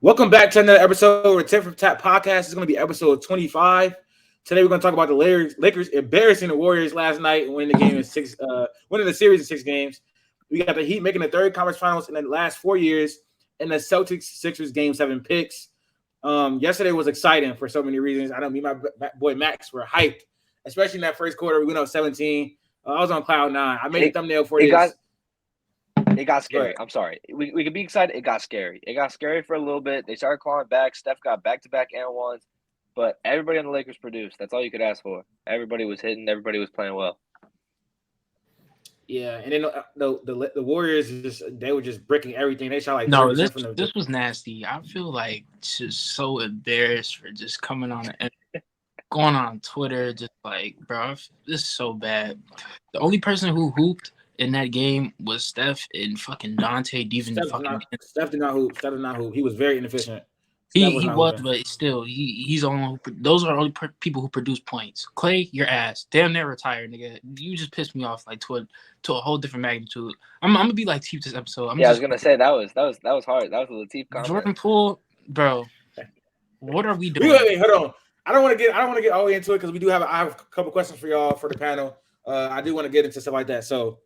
Welcome back to another episode of the Tip from Tap podcast. It's going to be episode 25. Today we're going to talk about the Lakers embarrassing the Warriors last night and winning the game in winning the series in 6 games. We got the Heat making the third conference finals in the last 4 years, and the Celtics Sixers game 7 picks. Yesterday was exciting for so many reasons. I know me and my boy Max were hyped, especially in that first quarter. We went up 17. I was on cloud 9. I made a thumbnail for this. It got scary. I'm sorry. We could be excited. It got scary. It got scary for a little bit. They started clawing back. Steph got back-to-back and ones. But everybody on the Lakers produced. That's all you could ask for. Everybody was hitting. Everybody was playing well. Yeah, and then the Warriors they were just breaking everything. They shot like this was nasty. I feel like just so embarrassed for just coming on and going on Twitter, just like, bro, this is so bad. The only person who hooped in that game was Steph and fucking Dante. Steph did not hoop. Steph did not hoop. He was very inefficient. He was, but still, he's only. Those are the only people who produce points. Clay, your ass, damn near retired, nigga. You just pissed me off like to a whole different magnitude. I'm gonna be like Latif this episode. I was gonna say that was hard. That was a Latif comment. Jordan Poole, bro. What are we doing? Wait, hold on. I don't want to get all the way into it because I have a couple questions for y'all for the panel. I do want to get into stuff like that. So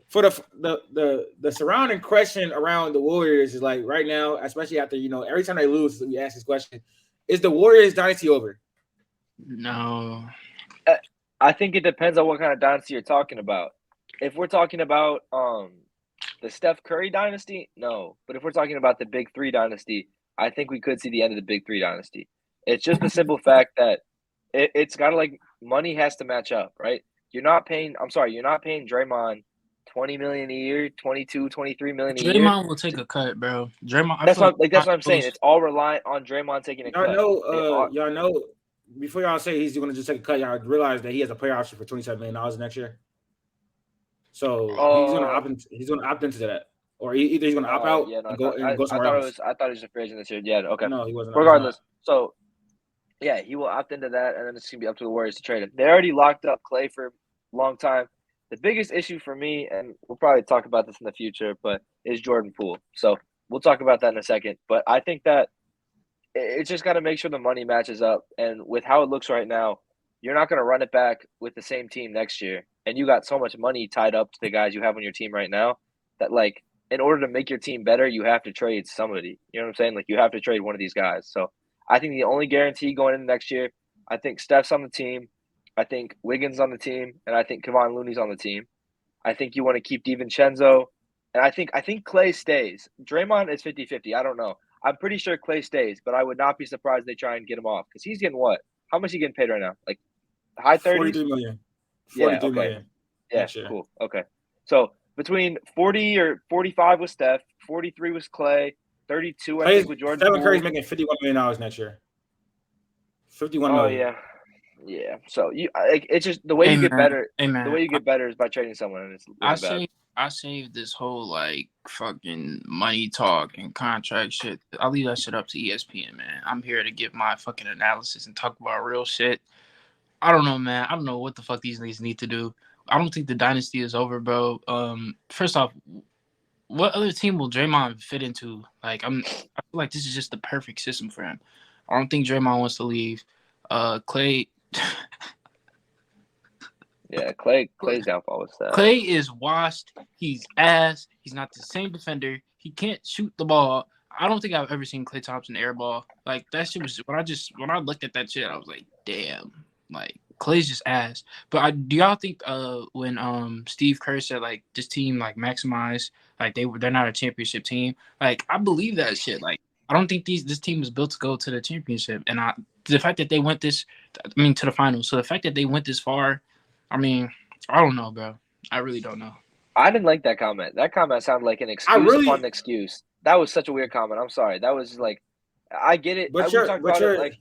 for the surrounding question around the Warriors is like right now, especially after every time they lose, we ask this question: is the Warriors dynasty over? No. I think it depends on what kind of dynasty you're talking about. If we're talking about the Steph Curry dynasty, no. But if we're talking about the Big Three dynasty, I think we could see the end of the Big Three dynasty. It's just the simple fact that it's got to like money has to match up, right? You're not paying Draymond $20 million a year, $22, $23 million a year. Draymond will take a cut, bro. Draymond. That's what I'm saying. It's all reliant on Draymond taking a cut. Y'all know. Before y'all say he's going to just take a cut, y'all realize that he has a player option for $27 million next year. So he's going to opt into that, or either he's going to opt out and go somewhere else. I thought he was a free agent this year. Yeah, okay. No, he wasn't. Regardless, so yeah, he will opt into that, and then it's going to be up to the Warriors to trade him. They already locked up Clay for a long time. The biggest issue for me, and we'll probably talk about this in the future, but is Jordan Poole. So we'll talk about that in a second. But I think that it's just got to make sure the money matches up. And with how it looks right now, you're not going to run it back with the same team next year. And you got so much money tied up to the guys you have on your team right now that, like, in order to make your team better, you have to trade somebody. You know what I'm saying? Like, you have to trade one of these guys. So I think the only guarantee going into next year, I think Steph's on the team. I think Wiggins on the team, and I think Kevon Looney's on the team. I think you want to keep DiVincenzo, and I think Clay stays. Draymond is 50-50. I don't know. I'm pretty sure Clay stays, but I would not be surprised they try and get him off because he's getting what? How much is he getting paid right now? Like high 30s? $43 million. $42 million. Yeah, cool. Okay. So between 40 or 45 with Steph, 43 with Clay, 32 I think with Jordan. Stephen Curry's making $51 million next year. $51 million. Oh yeah. Yeah, so it's just the way you get better. The way you get better is by trading someone. And it's I saved this whole like fucking money talk and contract shit. I'll leave that shit up to ESPN, man. I'm here to give my fucking analysis and talk about real shit. I don't know, man. I don't know what the fuck these niggas need to do. I don't think the dynasty is over, bro. First off, what other team will Draymond fit into? Like, I feel like this is just the perfect system for him. I don't think Draymond wants to leave. Clay. Yeah, Clay's downfall was sad. Clay is washed. He's ass. He's not the same defender. He can't shoot the ball. I don't think I've ever seen Klay Thompson airball. Like that shit was when I looked at that shit, I was like, damn. Like Clay's just ass. But do y'all think when Steve Kerr said like this team like maximize like they're not a championship team? Like I believe that shit. Like I don't think this team is built to go to the championship. And the fact that they went to the finals. So the fact that they went this far, I don't know, bro. I really don't know. I didn't like that comment. That comment sounded like an excuse upon an excuse. That was such a weird comment. I'm sorry. That was like, I get it. But Jaden,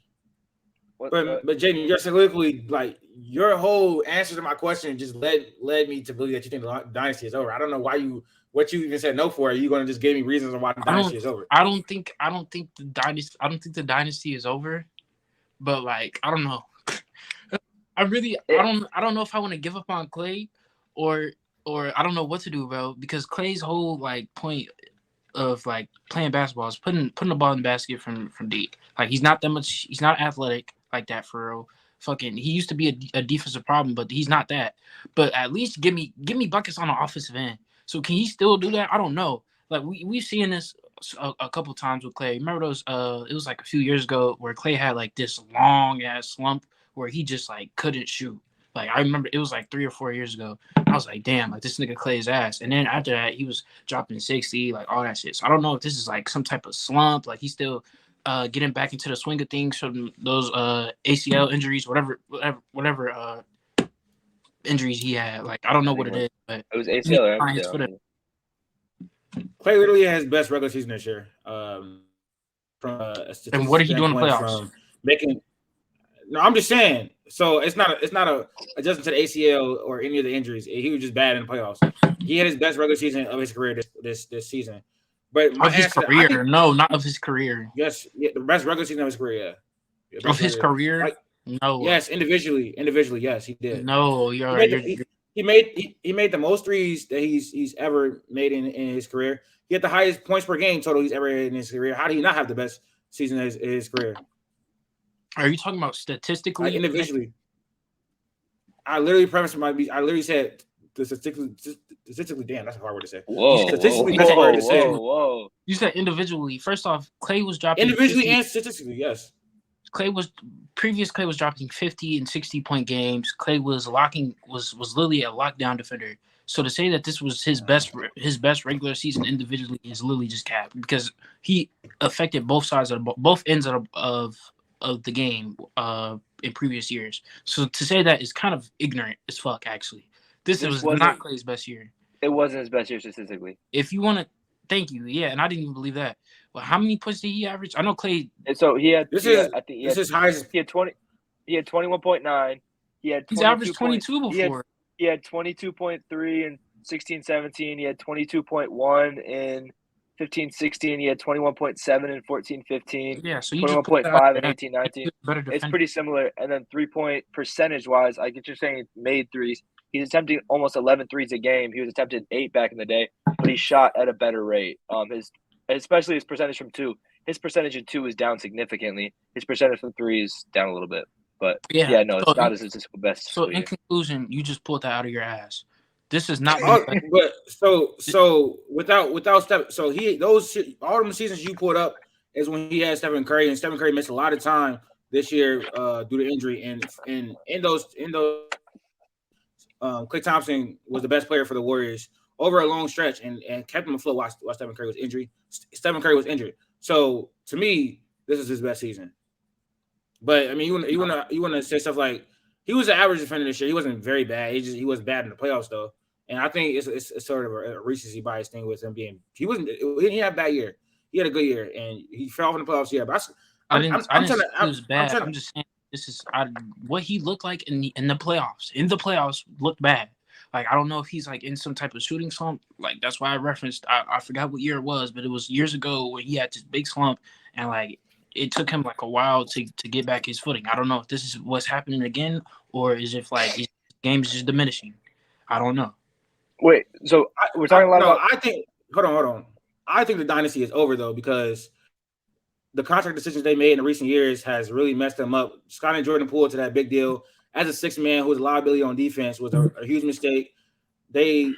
you're soliloquy, like your whole answer to my question just led me to believe that you think the dynasty is over. I don't know what you even said no for. Are you going to just give me reasons on why the dynasty is over? I don't think the dynasty is over. But like, I don't know. I don't know if I want to give up on Clay or I don't know what to do, bro. Because Clay's whole like point of like playing basketball is putting the ball in the basket from deep. Like he's not that much. He's not athletic like that for real. Fucking, he used to be a defensive problem, but he's not that. But at least give me buckets on the offensive end. So can he still do that? I don't know. Like we've seen this a couple times with Clay. Remember those? It was like a few years ago where Clay had like this long ass slump where he just like couldn't shoot. Like I remember it was like 3 or 4 years ago. I was like, damn, like this nigga Clay's ass. And then after that, he was dropping 60, like all that shit. So I don't know if this is like some type of slump. Like he's still getting back into the swing of things from those ACL injuries, whatever injuries he had. Like I don't know what it is, but it was ACL. Right? Clay literally has best regular season this year. From and what did he do in the playoffs? From making. No, I'm just saying. So it's not a adjustment to the ACL or any of the injuries. He was just bad in the playoffs. He had his best regular season of his career this season. But of his career, no, not of his career. Yes, the best regular season of his career. Yeah. Of his career, like, no. Yes, individually, yes, he did. No, he made the most threes that he's ever made in his career. He had the highest points per game total he's ever had in his career. How do he not have the best season in his career? Are you talking about statistically? Like individually. I literally said statistically, damn, that's a hard word to say. Whoa. You said individually. First off, Clay was dropping individually 50, and statistically, yes. Clay was dropping 50 and 60-point games. Clay was literally a lockdown defender. So to say that this was his best regular season individually is literally just cap because he affected both ends of the game in previous years. So to say that is kind of ignorant as fuck, actually. This was not Clay's best year. It wasn't his best year statistically. If you want to, thank you. Yeah, and I didn't even believe that. Well, how many points did he average? I know Clay. And so he had. This is highest. He had 20. He had 21.9. He had. He's averaged 22 before. He had 22.3 in 16-17. He had 22.1 in 15-16. He had 21.7 in 14-15. Yeah, so 21.5 in 18-19. It's pretty similar. And then 3-point percentage-wise, I get you're saying made threes. He's attempting almost 11 threes a game. He was attempting 8 back in the day, but he shot at a better rate. Especially his percentage from 2. His percentage in 2 is down significantly. His percentage from 3 is down a little bit. But it's not his statistical best. So in conclusion, you just pulled that out of your ass. This is not. But so without Steph, so all them seasons you pulled up is when he had Stephen Curry, and Stephen Curry missed a lot of time this year due to injury, and in those Klay Thompson was the best player for the Warriors over a long stretch and kept him afloat while Stephen Curry was injured. Stephen Curry was injured. So to me, this is his best season. But I mean, you want to say stuff like he was an average defender this year. He wasn't very bad. He was bad in the playoffs though. And I think it's sort of a recency bias thing with him being. He had a bad year. He had a good year, and he fell off in the playoffs. Yeah, but I didn't say he was bad. I'm just saying this is what he looked like in the playoffs. In the playoffs, looked bad. Like I don't know if he's like in some type of shooting slump. Like that's why I referenced. I forgot what year it was, but it was years ago when he had this big slump, and like it took him like a while to get back his footing. I don't know if this is what's happening again, or is if like his game is just diminishing. I don't know. Wait, so we're talking a lot about. I think. Hold on. I think the dynasty is over though because the contract decisions they made in the recent years has really messed them up. Scottie and Jordan Poole to that big deal as a sixth man who was a liability on defense was a huge mistake. They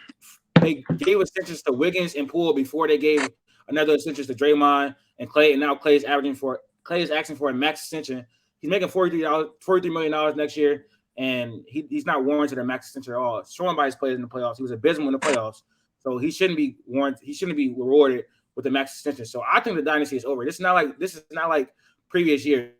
gave extensions to Wiggins and Poole before they gave another extension to Draymond and Clay, and now Clay is asking for a max extension. He's making $43 million next year, and he's not warranted a max extension at all. It's shown by his plays in the playoffs. He was abysmal in the playoffs, so he shouldn't be warranted. He shouldn't be rewarded with the max extension. So I think the dynasty is over. This is not like previous years.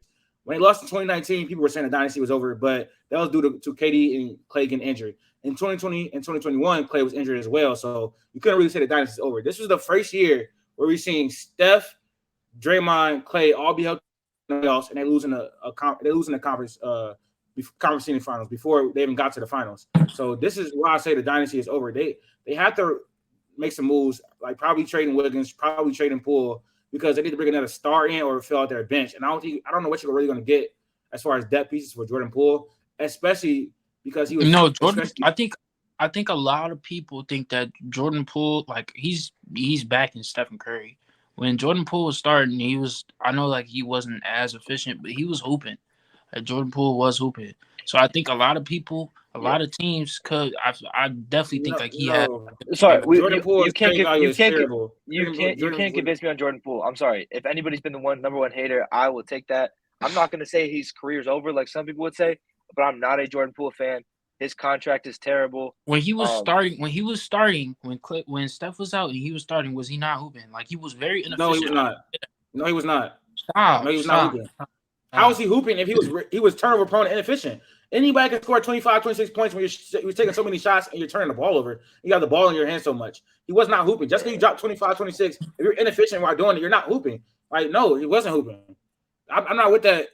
When they lost in 2019, people were saying the dynasty was over, but that was due to KD and Clay getting injured. In 2020 and 2021, Clay was injured as well, so you couldn't really say the dynasty is over. This was the first year where we're seeing Steph, Draymond, Clay all be held in the playoffs, and they losing the conference finals before they even got to the finals. So this is why I say the dynasty is over. They have to make some moves, like probably trading Wiggins, probably trading Poole, because they need to bring another star in or fill out their bench. And I don't know what you're really going to get as far as depth pieces for Jordan Poole, especially because he was Jordan. I I think a lot of people think that Jordan Poole, like he's backing Stephen Curry. When Jordan Poole was starting, I know like he wasn't as efficient, but he was hooping. Jordan Poole was hooping. So I think a lot lot of teams could. I definitely think No, like he had. no. Sorry, Jordan Poole's trade value is terrible. you can't convince me on Jordan Poole. I'm sorry. If anybody's been the number one hater, I will take that. I'm not going to say his career's over like some people would say, but I'm not a Jordan Poole fan. His contract is terrible. When he was starting, when Steph was out and he was starting, was he not hooping? Like he was very No, he inefficient. was not. No, he was not. Stop, No, he was not stop. hooping. How was he hooping if he was turnover prone and inefficient? Anybody can score 25, 26 points when you're taking so many shots and you're turning the ball over. You got the ball in your hand so much. He was not hooping. Just because you drop 25, 26, if you're inefficient while doing it, you're not hooping. Like, no, he wasn't hooping. I'm not with that.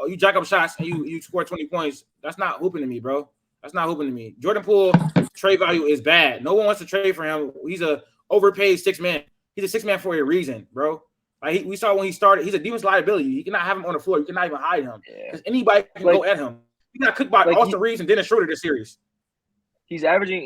You jack up shots and you score 20 points. That's not hooping to me, bro. That's not hooping to me. Jordan Poole trade value is bad. No one wants to trade for him. He's a overpaid six man. He's a six man for a reason, bro. Like we saw when he started, he's a defense liability. You cannot have him on the floor. You cannot even hide him because anybody can go at him. He got cooked by Austin Reeves and Dennis Schroeder this series. He's averaging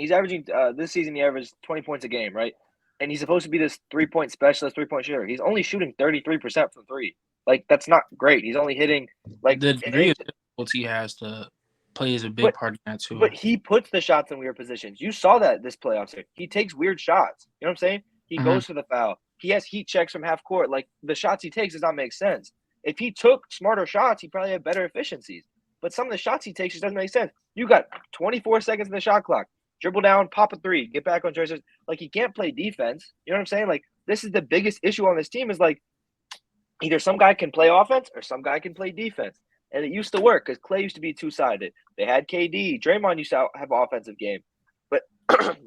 this season. He averaged 20 points a game, right? And he's supposed to be this 3-point specialist, 3-point shooter. He's only shooting 33% from three. Like that's not great. He's only hitting like the degree of difficulty he has to play is a big part of that too. But he puts the shots in weird positions. You saw that this playoffs. He takes weird shots. You know what I'm saying? He goes for the foul. He has heat checks from half court. Like the shots he takes does not make sense. If he took smarter shots, he probably had better efficiencies. But some of the shots he takes just doesn't make sense. You got 24 seconds in the shot clock. Dribble down, pop a three, get back on choices. Like he can't play defense. You know what I'm saying? Like this is the biggest issue on this team is like either some guy can play offense or some guy can play defense. And it used to work because Clay used to be two-sided. They had KD. Draymond used to have an offensive game. But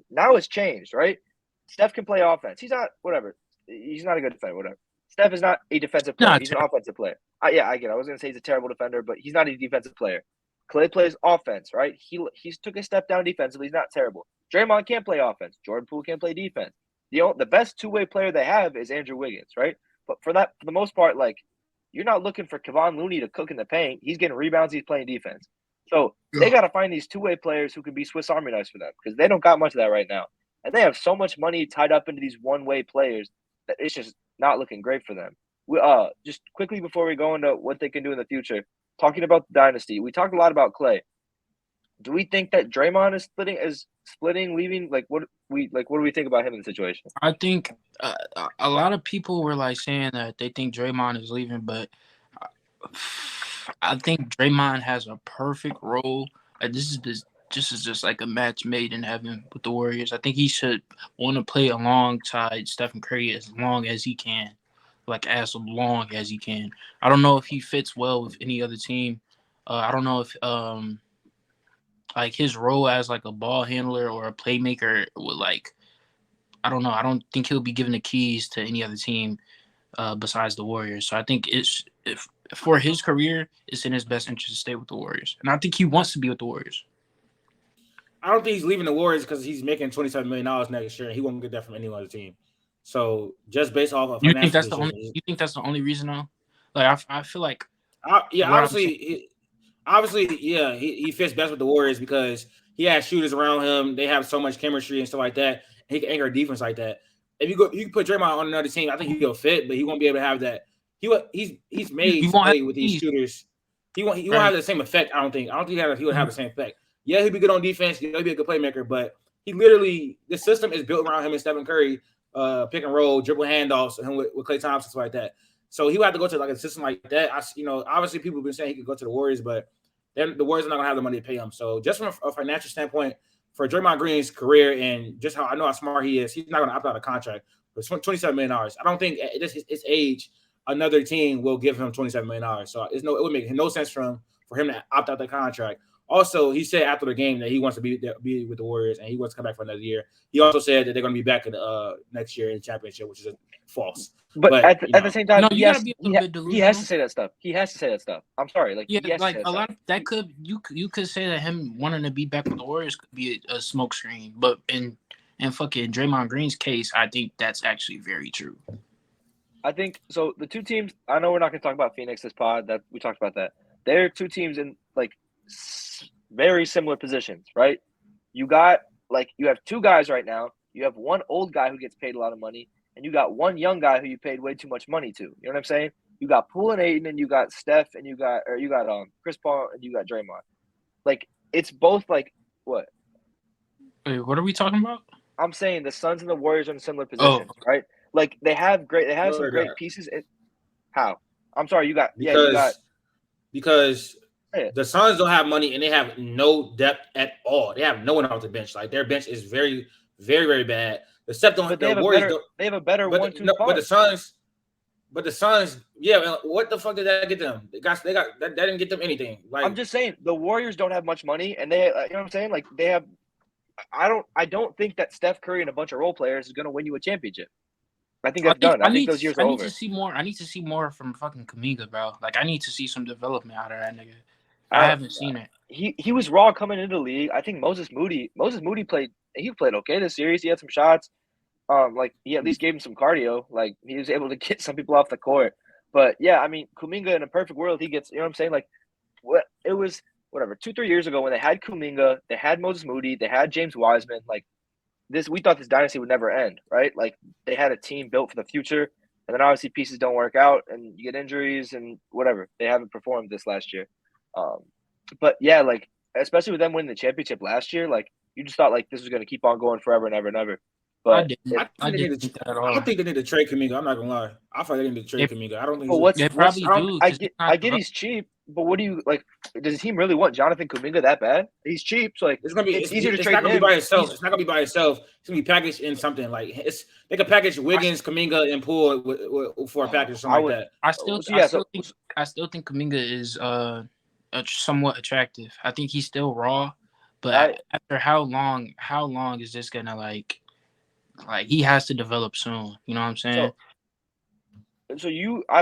now it's changed, right? Steph can play offense. He's not – whatever. He's not a good defender, whatever. Steph is not a defensive player. He's an offensive player. Yeah, I get it. I was going to say he's a terrible defender, but he's not a defensive player. Clay plays offense, right? He's took a step down defensively. He's not terrible. Draymond can't play offense. Jordan Poole can't play defense. The best two-way player they have is Andrew Wiggins, right? But for the most part, like – you're not looking for Kevon Looney to cook in the paint. He's getting rebounds. He's playing defense. So they got to find these two-way players who can be Swiss Army knives for them because they don't got much of that right now. And they have so much money tied up into these one-way players that it's just not looking great for them. We just quickly before we go into what they can do in the future, talking about the dynasty, we talked a lot about Clay. Do we think that Draymond is splitting, leaving? What do we think about him in the situation? I think a lot of people were like saying that they think Draymond is leaving, but I think Draymond has a perfect role. This is just like a match made in heaven with the Warriors. I think he should want to play alongside Stephen Curry as long as he can, like as long as he can. I don't know if he fits well with any other team. I don't know if like his role as like a ball handler or a playmaker would like, I don't know. I don't think he'll be given the keys to any other team besides the Warriors. So I think if for his career, it's in his best interest to stay with the Warriors. And I think he wants to be with the Warriors. I don't think he's leaving the Warriors because he's making $27 million next year and he won't get that from any other team. So just based off of you think that's the only reason though? Like I feel like obviously, yeah, he fits best with the Warriors because he has shooters around him. They have so much chemistry and stuff like that. He can anchor defense like that. If you can put Draymond on another team, I think he'll fit, but he won't be able to have that. He's made to play with these shooters. He won't have the same effect. I don't think he would have the same effect. Yeah, he'd be good on defense. He'll be a good playmaker, but the system is built around him and Stephen Curry, pick and roll, dribble handoffs, and him with Klay Thompson, stuff like that. So he would have to go to like a system like that. Obviously people have been saying he could go to the Warriors, but then the Warriors are not going to have the money to pay him. So just from a financial standpoint, for Draymond Green's career and just how I know how smart he is, he's not going to opt out of contract for $27 million. I don't think at his age another team will give him $27 million. So it would make no sense for him to opt out the contract. Also, he said after the game that he wants to be with the Warriors and he wants to come back for another year. He also said that they're going to be back in next year in the championship, which is false. But at the same time, he has to say that stuff. He has to say that stuff. I'm sorry, a lot of that could you could say that him wanting to be back with the Warriors could be a smoke screen, but in fucking Draymond Green's case, I think that's actually very true. I think so. The two teams. I know we're not going to talk about Phoenix this pod. That we talked about that. They're two teams in like very similar positions, right? You got like you have two guys right now. You have one old guy who gets paid a lot of money, and you got one young guy who you paid way too much money to. You know what I'm saying? You got Poole and Ayton, and you got Steph, and you got Chris Paul, and you got Draymond. Like it's both like what? Wait, what are we talking about? I'm saying the Suns and the Warriors are in similar positions, right? Like they have some great pieces. How? I'm sorry, you got because the Suns don't have money and they have no depth at all. They have no one off the bench. Like their bench is very, very, very bad. The Warriors they have a better 1-2 punch. But the Suns, yeah. What the fuck did that get them? That didn't get them anything. Like I'm just saying, the Warriors don't have much money, and they, you know what I'm saying? Like they have. I don't think that Steph Curry and a bunch of role players is going to win you a championship. I think that's done. I think those years are over. I need to see more from fucking Kuminga, bro. Like I need to see some development out of that nigga. I haven't seen it. He was raw coming into the league. I think Moses Moody played okay this series. He had some shots. Like he at least gave him some cardio. Like he was able to get some people off the court. But yeah, I mean, Kuminga in a perfect world, he gets, you know what I'm saying? Like it was 2-3 years ago when they had Kuminga, they had Moses Moody, they had James Wiseman. Like we thought this dynasty would never end, right? Like they had a team built for the future, and then obviously pieces don't work out and you get injuries and whatever. They haven't performed this last year. But yeah, like especially with them winning the championship last year, like you just thought like this was going to keep on going forever and ever and ever. But I don't think they need to trade Kuminga. I'm not gonna lie. I thought they need to trade Kuminga. I don't think. Well, they probably do. I get he's cheap, but what do you like? Does the team really want Jonathan Kuminga that bad? He's cheap, so like it's easier to trade him. It's not gonna be by itself. It's not gonna be by itself. It's gonna be packaged in something like they could package Wiggins, Kuminga, and Poole for a package or something like that. I still think Kuminga is somewhat attractive. I think he's still raw, but after how long is this gonna like he has to develop soon? You know what I'm saying? So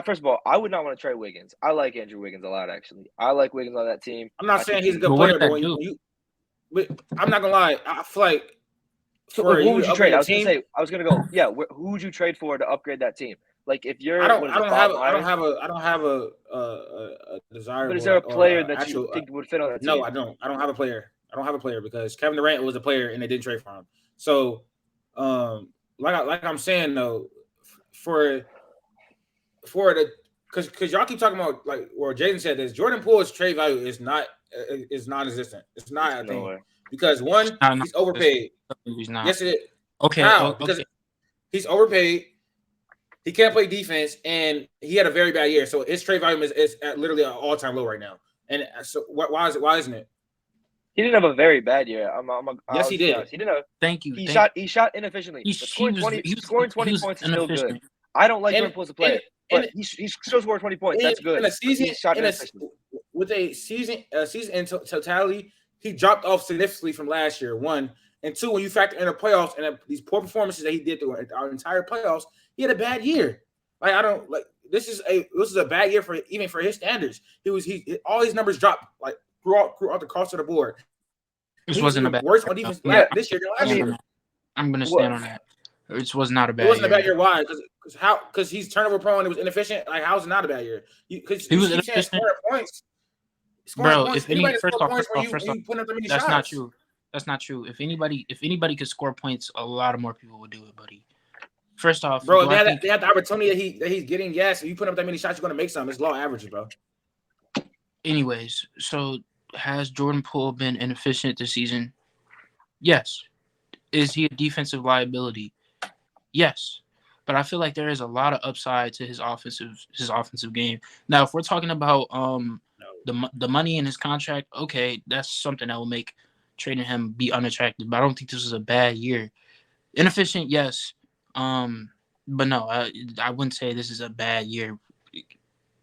first of all, I would not want to trade Wiggins. I like Andrew Wiggins a lot, actually. I like Wiggins on that team. I'm not saying he's a good player, but I'm not gonna lie. I feel like. So who would you trade? I was gonna go. Yeah, who would you trade for to upgrade that team? Like if you're, I don't have a desirable. But is there a player that you think would fit on that team? No, I don't. I don't have a player. I don't have a player because Kevin Durant was a player and they didn't trade for him. So, like I'm saying though, for the because y'all keep talking about like where Jaedon said this, Jordan Poole's trade value is non-existent. It's not a thing because one, he's overpaid. He's not. Yes, it is. Okay. How? Because he's overpaid. He can't play defense, and he had a very bad year. So his trade value is at literally an all-time low right now. And so why isn't it? He didn't have a very bad year. Yes, he did. He didn't have. Thank you. He shot inefficiently. Scoring 20 points is still good. I don't like Jordan Poole as a player, but he still scored 20 points. That's good. With a season in totality, he dropped off significantly from last year. One and two, when you factor in the playoffs and these poor performances that he did through our entire playoffs, he had a bad year. Like I don't like this is a bad year for his standards. All his numbers dropped like throughout the course of the board. This wasn't a bad worse on defense this year than last year. I'm gonna stand on that. It was not a bad year. It wasn't a bad year. Why? Because he's turnover prone. It was inefficient. Like how's it not a bad year? Because he was inefficient. Points. Bro, points. First off, that's not true. That's not true. If anybody could score points, a lot of more people would do it, buddy. First off, bro, they had the opportunity that he's getting. Yes, if you put up that many shots, you're gonna make some. It's law averages, bro. Anyways, so has Jordan Poole been inefficient this season? Yes. Is he a defensive liability? Yes. But I feel like there is a lot of upside to his offensive game. Now, if we're talking about the money in his contract, okay, that's something that will make trading him be unattractive. But I don't think this is a bad year. Inefficient, yes. But no, I wouldn't say this is a bad year.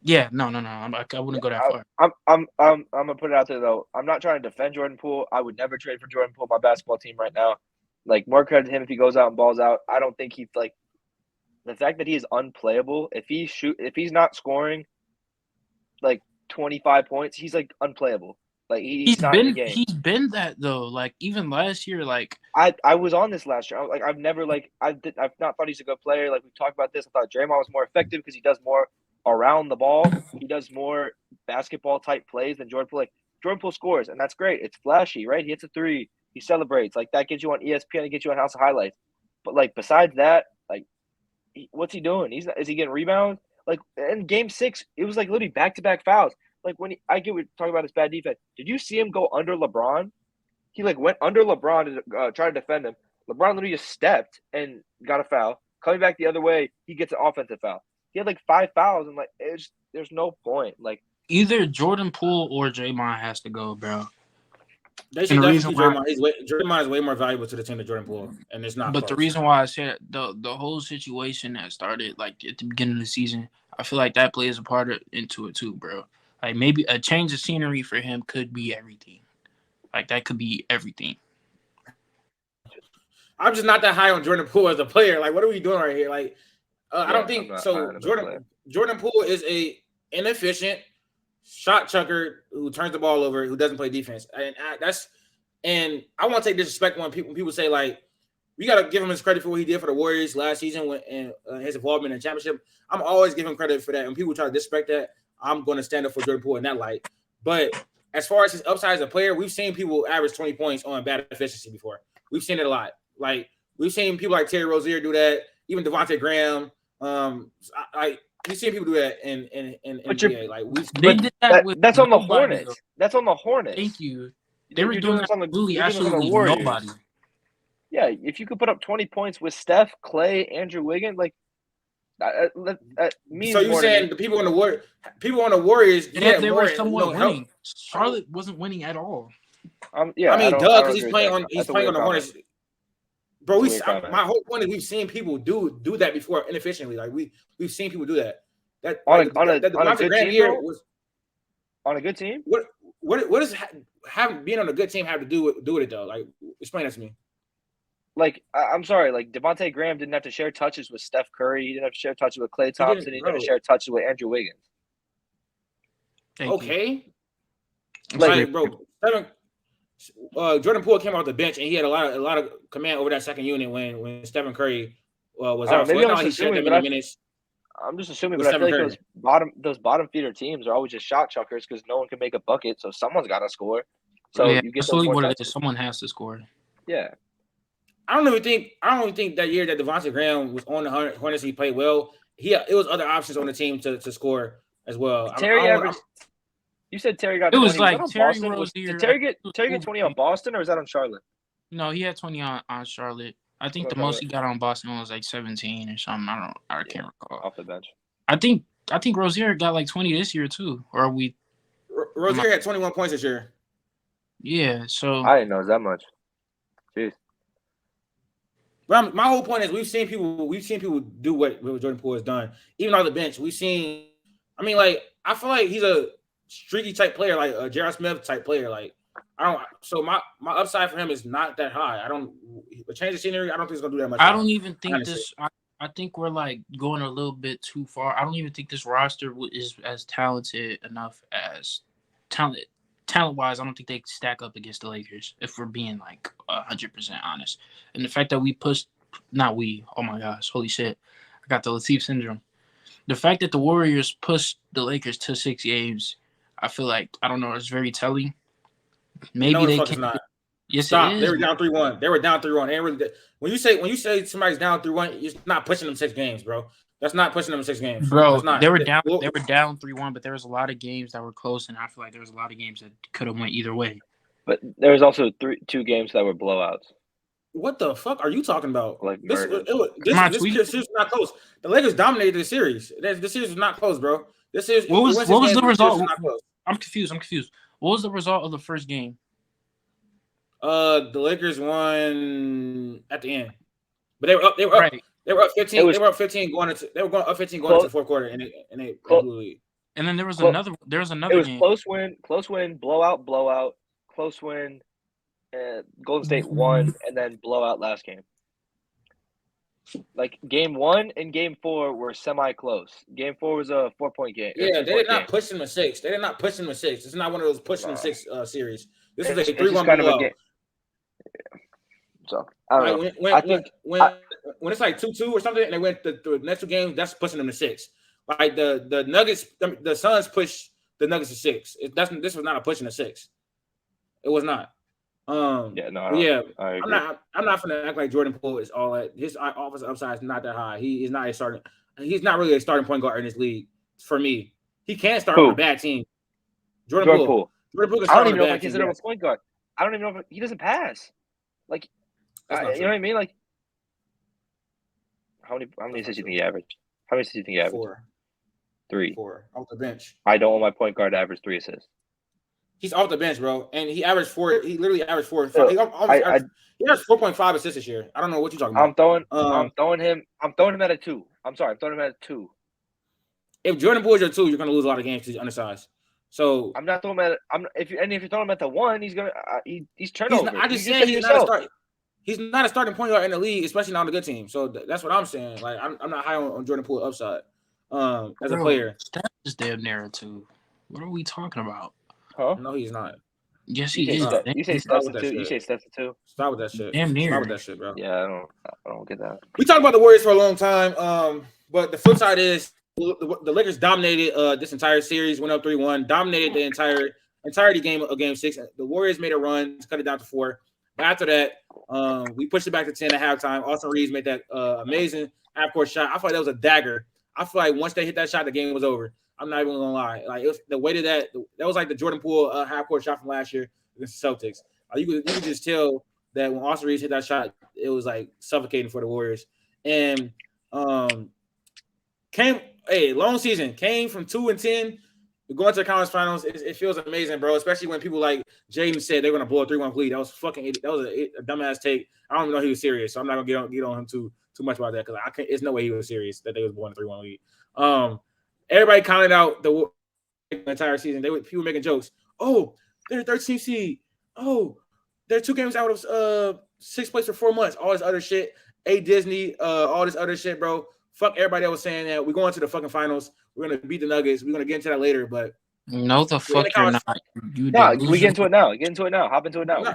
Yeah, no. I wouldn't go that far. I'm gonna put it out there though. I'm not trying to defend Jordan Poole. I would never trade for Jordan Poole, my basketball team right now. Like more credit to him if he goes out and balls out. I don't think he's like the fact that he is unplayable. If he's not scoring like 25 points, he's like unplayable. Like he's not in the game. He's been that though. Like even last year, like I was on this last year. I've not thought he's a good player. Like we talked about this. I thought Draymond was more effective because he does more around the ball. He does more basketball type plays than Jordan Poole. Like Jordan Poole scores, and that's great. It's flashy, right? He hits a three. He celebrates. Like, that gets you on ESPN and gets you on House of Highlights. But, like, besides that, like, what's he doing? Is he getting rebounds? Like, in Game 6, it was, like, literally back-to-back fouls. Like, I get we're talking about his bad defense. Did you see him go under LeBron? He, like, went under LeBron to try to defend him. LeBron literally just stepped and got a foul. Coming back the other way, he gets an offensive foul. He had, like, 5 fouls, and, like, there's no point. Like, either Jordan Poole or Draymond has to go, bro. They should definitely keep Draymond. Draymond is way more valuable to the team than Jordan Poole, and it's not. But close. The reason why I said the whole situation that started like at the beginning of the season, I feel like that plays a part into it too, bro. Like maybe a change of scenery for him could be everything. Like that could be everything. I'm just not that high on Jordan Poole as a player. Like, what are we doing right here? Like, I don't think so. Jordan Poole is a inefficient shot chucker who turns the ball over, who doesn't play defense, and I want to take disrespect when people say like we got to give him his credit for what he did for the Warriors last season and his involvement in the championship. I'm always giving him credit for that. When people try to disrespect that, I'm going to stand up for Jordan Poole in that light. But as far as his upside as a player, we've seen people average 20 points on bad efficiency before. We've seen it a lot. Like we've seen people like Terry Rozier do that, even Devontae Graham. We've seen people do that in NBA. Like they did that that's on the Hornets. That's on the Hornets. Thank you. They were doing that on the absolutely nobody. Yeah, if you could put up 20 points with Steph, Clay, Andrew Wiggins, like that means. So you're saying the people on the Warriors, they were somewhat winning. Charlotte wasn't winning at all. Yeah, I mean, because he's playing on the Hornets. Bro, my whole point is we've seen people do that before inefficiently. Like we've seen people do that. On a good team, on a good team. What does being on a good team have to do with it though? Like, explain that to me. Like, I'm sorry, like Devontae Graham didn't have to share touches with Steph Curry. He didn't have to share touches with Klay Thompson. He didn't have to share touches with Andrew Wiggins. Okay. Like, bro, Jordan Poole came off the bench and he had a lot of command over that second unit when Stephen Curry was out. Maybe so he shared that many minutes. I'm just assuming, but I feel like those bottom feeder teams are always just shot chuckers because no one can make a bucket, so someone's got to score. So yeah, you get that's what it is. Someone has to score. Yeah. I don't even think that year that Devontae Graham was on the Hornets, he played well. It was other options on the team to score as well. You said Terry got. It 20. was like Terry Rozier. Did Terry get 20 on Boston, or was that on Charlotte? No, he had 20 on Charlotte. I think the most he got on Boston was like 17 or something. I can't recall. Off the bench. I think Rozier got like 20 this year too. Or are we? Rozier had 21 points this year. Yeah, so I didn't know it was that much. Jeez. But my whole point is we've seen people do what Jordan Poole has done, even on the bench. We've seen. I mean, like I feel like he's a streaky type player, like a J.R. Smith type player. Like I don't. So my upside for him is not that high. A change of scenery, I don't think it's gonna do that much. I don't even think this. I think we're like going a little bit too far. I don't even think this roster is as talented enough as talent-wise. I don't think they stack up against the Lakers if we're being like 100% honest. And the fact that oh my gosh, holy shit, I got the Latif syndrome. The fact that the Warriors pushed the Lakers to 6 games, I feel like, I don't know, it's very telling. Maybe they can. Yes, stop. They were down 3-1. When you say somebody's down 3-1, it's not pushing them 6 games, bro. That's not pushing them 6 games, bro. They were down 3-1, but there was a lot of games that were close, and I feel like there was a lot of games that could have went either way. But there was also 2 games that were blowouts. What the fuck are you talking about? Like this series is not close. The Lakers dominated the series. This series is not close, bro. What was the result? I'm confused. What was the result of the first game? The Lakers won at the end, but they were up. They were up 15. They were up 15 going into the fourth quarter, and they blew. And then there was another. There was another. It was game. Close win, blowout, close win. Golden State won, and then blowout last game. Like game 1 and game 4 were semi-close. Game 4 was a 4-point game. Yeah, they did not push them to 6. It's not one of those pushing them 6 series. This is a 3-1 blowout. So I don't know. When it's like 2-2 or something, and they went the next 2 games, that's pushing them to 6. Like the Nuggets, the Suns pushed the Nuggets to 6. This was not a pushing to 6. It was not. Yeah, no, But yeah, I I'm agree. not gonna act like Jordan Poole is all that. His offensive upside is not that high. He is not a starting. He's not really a starting point guard in this league for me. He can start on a Who? bad team. Jordan Jordan Poole. Poole. Jordan Poole can I start don't on a even know if I bad team. consider him Yes, a point guard. I don't even know if he doesn't pass. Like, that's not you know true. what I mean? Like, how many That's not assists do you true. think he averaged? How many assists do you think he averaged? 4, 3. 4 off the bench. I don't want my point guard to average 3 assists. He's off the bench, bro, and he averaged 4. He literally averaged 4. So, He averaged 4.5 assists this year. I don't know what you're talking about. I'm throwing him at a 2. I'm sorry, I'm throwing him at a 2. If Jordan Poole is your 2, you're gonna lose a lot of games because he's undersized. So I'm not throwing him at. If you're throwing him at the 1, he's gonna he's turnover. I just You said said it he's not a yourself. start. He's not a starting point guard in the league, especially not on a good team. So that's what I'm saying. Like I'm not high on Jordan Poole upside as a player. That is damn narrative. What are we talking about? Huh? No, he's not. Yes, You he say is. you say Stop Steph's with a that 2. You shit. say Steph's a 2. Stop with that shit. Damn near. Stop with that shit, bro. Yeah, I don't get that. We talked about the Warriors for a long time. But the flip side is the Lakers dominated this entire series, went up 3-1, dominated the entirety game of game 6. The Warriors made a run to cut it down to 4. But after that, we pushed it back to 10 at halftime. Austin Reeves made that amazing half-court shot. I feel like that was a dagger. I feel like once they hit that shot, the game was over. I'm not even gonna lie. Like it was the way that was like the Jordan Poole half-court shot from last year against the Celtics. You could just tell that when Austin Reeves hit that shot, it was like suffocating for the Warriors. And long season, came from 2-10, going to the conference finals. It feels amazing, bro. Especially when people like Jaedon said they're gonna blow a 3-1 lead. That was a dumbass take. I don't even know he was serious, so I'm not gonna get on him too much about that because I can't. It's no way he was serious that they was blowing a 3-1 lead. Everybody counted out the entire season. People making jokes. Oh, they're 13th seed. Oh, they're 2 games out of 6th place for 4 months. All this other shit. Disney, all this other shit, bro. Fuck everybody that was saying that we're going to the fucking finals. We're gonna beat the Nuggets. We're gonna get into that later, but no, the fuck you're not. We get into it now. Get into it now. Hop into it now.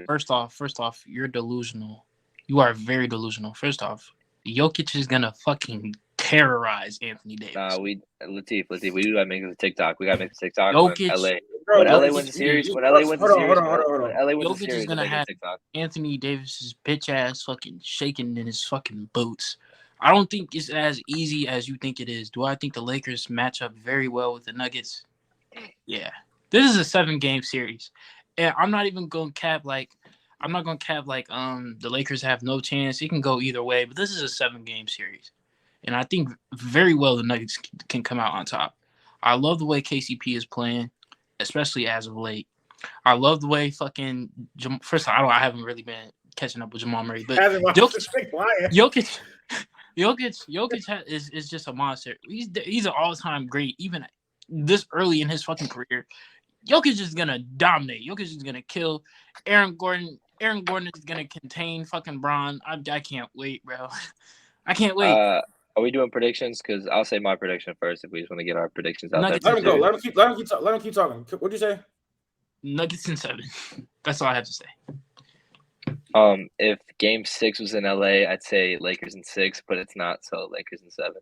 First off, you're delusional. You are very delusional. First off, Jokic is gonna fucking terrorize Anthony Davis. Latif, we do gotta make this a TikTok. We gotta make this a TikTok. Jokic, when LA wins the series, when LA wins the series, Jokic is gonna have Anthony Davis's bitch ass fucking shaking in his fucking boots. I don't think it's as easy as you think it is. Do I think the Lakers match up very well with the Nuggets? Yeah. This is a 7-game series. And I'm not even gonna cap like the Lakers have no chance. It can go either way, but this is a 7-game series. And I think very well the Nuggets can come out on top. I love the way KCP is playing, especially as of late. I love the way fucking first of all, I haven't really been catching up with Jamal Murray, but Jokic is just a monster. He's an all-time great, even this early in his fucking career. Jokic is gonna dominate. Jokic is gonna kill Aaron Gordon. Aaron Gordon is gonna contain fucking Bron. I can't wait, bro. I can't wait. Are we doing predictions? Because I'll say my prediction first if we just want to get our predictions out there. Let him go. Let him keep talking. What'd you say? Nuggets in 7. That's all I have to say. If Game 6 was in LA, I'd say Lakers in 6, but it's not, so Lakers in 7.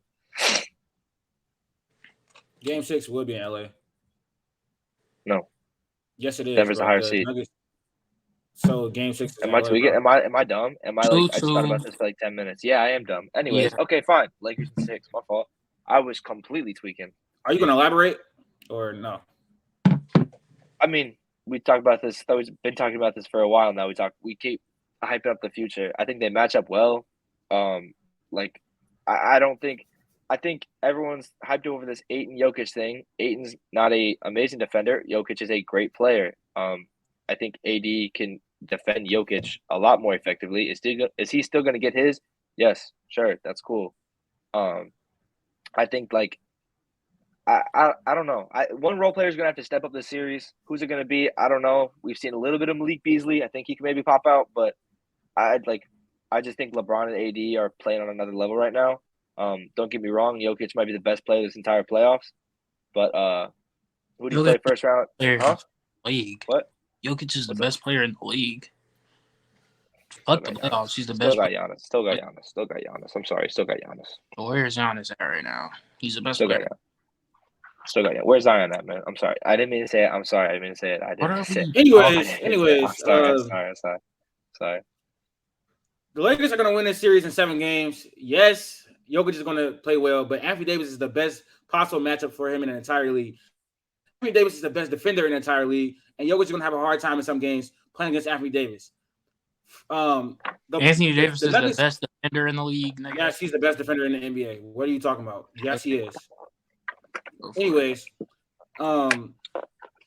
Game 6 would be in LA. No. Yes, it is. Denver's a higher seed. So Game 6. Am I tweaking? Am I dumb? Am I like I just thought about this for like 10 minutes? Yeah, I am dumb. Anyways, okay, fine. Lakers in 6. My fault. I was completely tweaking. Are you gonna elaborate or no? I mean, we talked about this. We've been talking about this for a while now. We keep hyping up the future. I think they match up well. I think everyone's hyped over this Ayton Jokic thing. Ayton's not a amazing defender. Jokic is a great player. I think AD can defend Jokic a lot more effectively. Is he still going to get his? Yes, sure, that's cool. I think I don't know. One role player is going to have to step up this series. Who's it going to be? I don't know. We've seen a little bit of Malik Beasley. I think he can maybe pop out, but I just think LeBron and AD are playing on another level right now. Don't get me wrong. Jokic might be the best player this entire playoffs, but who do you play first round? Huh? League. What? Jokic is the best player in the league. Fuck the playoffs. He's the best. Still got Giannis. I'm sorry. Still got Giannis. Where's Giannis at right now? He's the best player. Still got it. Where's Zion at, man? I'm sorry. I didn't mean to say it. I'm sorry. I didn't mean to say it. I What are didn't say it. we talking? Anyways, I'm sorry. the Lakers are going to win this series in 7 games. Yes, Jokic is going to play well, but Anthony Davis is the best possible matchup for him in the entire league. Anthony Davis is the best defender in the entire league, and Jokic is going to have a hard time in some games playing against Anthony Davis. Anthony Davis is the best defender in the league. Nigga. Yes, he's the best defender in the NBA. What are you talking about? Yes, he is. Anyways, the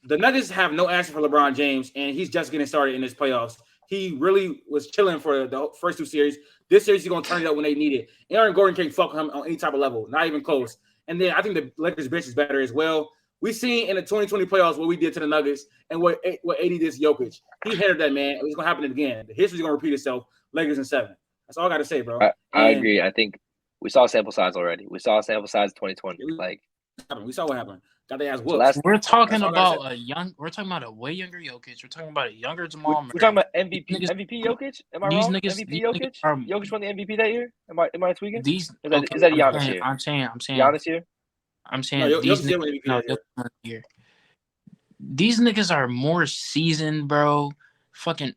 Nuggets have no answer for LeBron James, and he's just getting started in this playoffs. He really was chilling for the first 2 series. This series, he's going to turn it up when they need it. Aaron Gordon can't fuck him on any type of level, not even close. And then I think the Lakers bench is better as well. We've seen in the 2020 playoffs what we did to the Nuggets and what AD did to Jokic. He hindered that, man. It's going to happen again. The history's going to repeat itself. Lakers in 7. That's all I got to say, bro. I agree. I think we saw sample size already. We saw sample size 2020. We saw what happened. Got their ass whooped. We're talking about We're talking about a way younger Jokic. We're talking about a younger Jamal Murray. We're talking about MVP Jokic. Am I wrong? MVP Jokic. Jokic won the MVP that year. Am I tweaking? Is that Giannis here? I'm saying Giannis here. I'm saying these niggas are more seasoned, bro. Fucking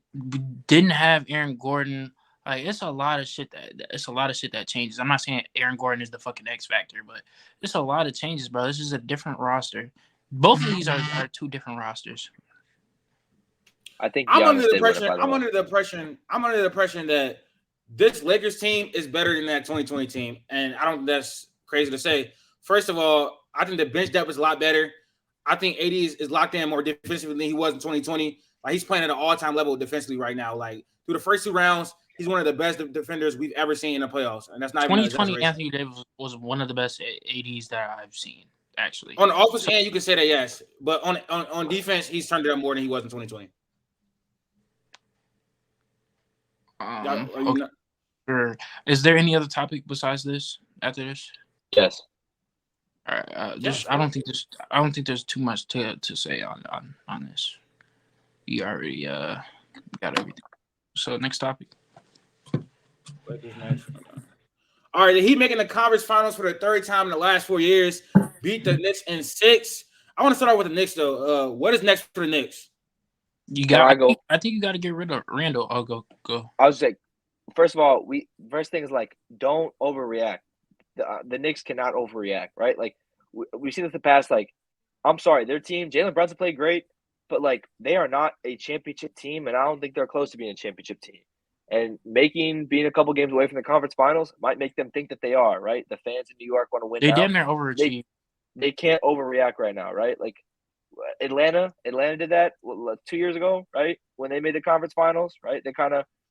didn't have Aaron Gordon. Like it's a lot of shit that changes. I'm not saying Aaron Gordon is the fucking X factor, but it's a lot of changes, bro. This is a different roster. Both of these are 2 different rosters. I think I'm under the impression that this Lakers team is better than that 2020 team, and I don't think that's crazy to say. First of all, I think the bench depth is a lot better. I think AD is locked in more defensively than he was in 2020. Like he's playing at an all-time level defensively right now. Like through the first 2 rounds, he's one of the best defenders we've ever seen in the playoffs, and that's not 2020. Anthony Davis was one of the best ADs that I've seen, actually. On the offensive end, you can say that yes, but on defense, he's turned it up more than he was in 2020. Okay. Sure. Is there any other topic besides this after this? Yes. All right. I don't think there's too much to say on this. We already got everything. So next topic. All right, the Heat making the conference finals for the 3rd time in the last 4 years. Beat the Knicks in 6. I want to start out with the Knicks though. What is next for the Knicks? I think you got to get rid of Randall. I'll go. I was like, first of all, first thing is like, don't overreact. The Knicks cannot overreact, right? Like we've seen this in the past. Like, I'm sorry, their team, Jalen Brunson played great, but like they are not a championship team, and I don't think they're close to being a championship team. And being a couple games away from the conference finals might make them think that they are, right? The fans in New York want to win. They damn near overachieved. They can't overreact right now, right? Like Atlanta did that 2 years ago, right? When they made the conference finals, right?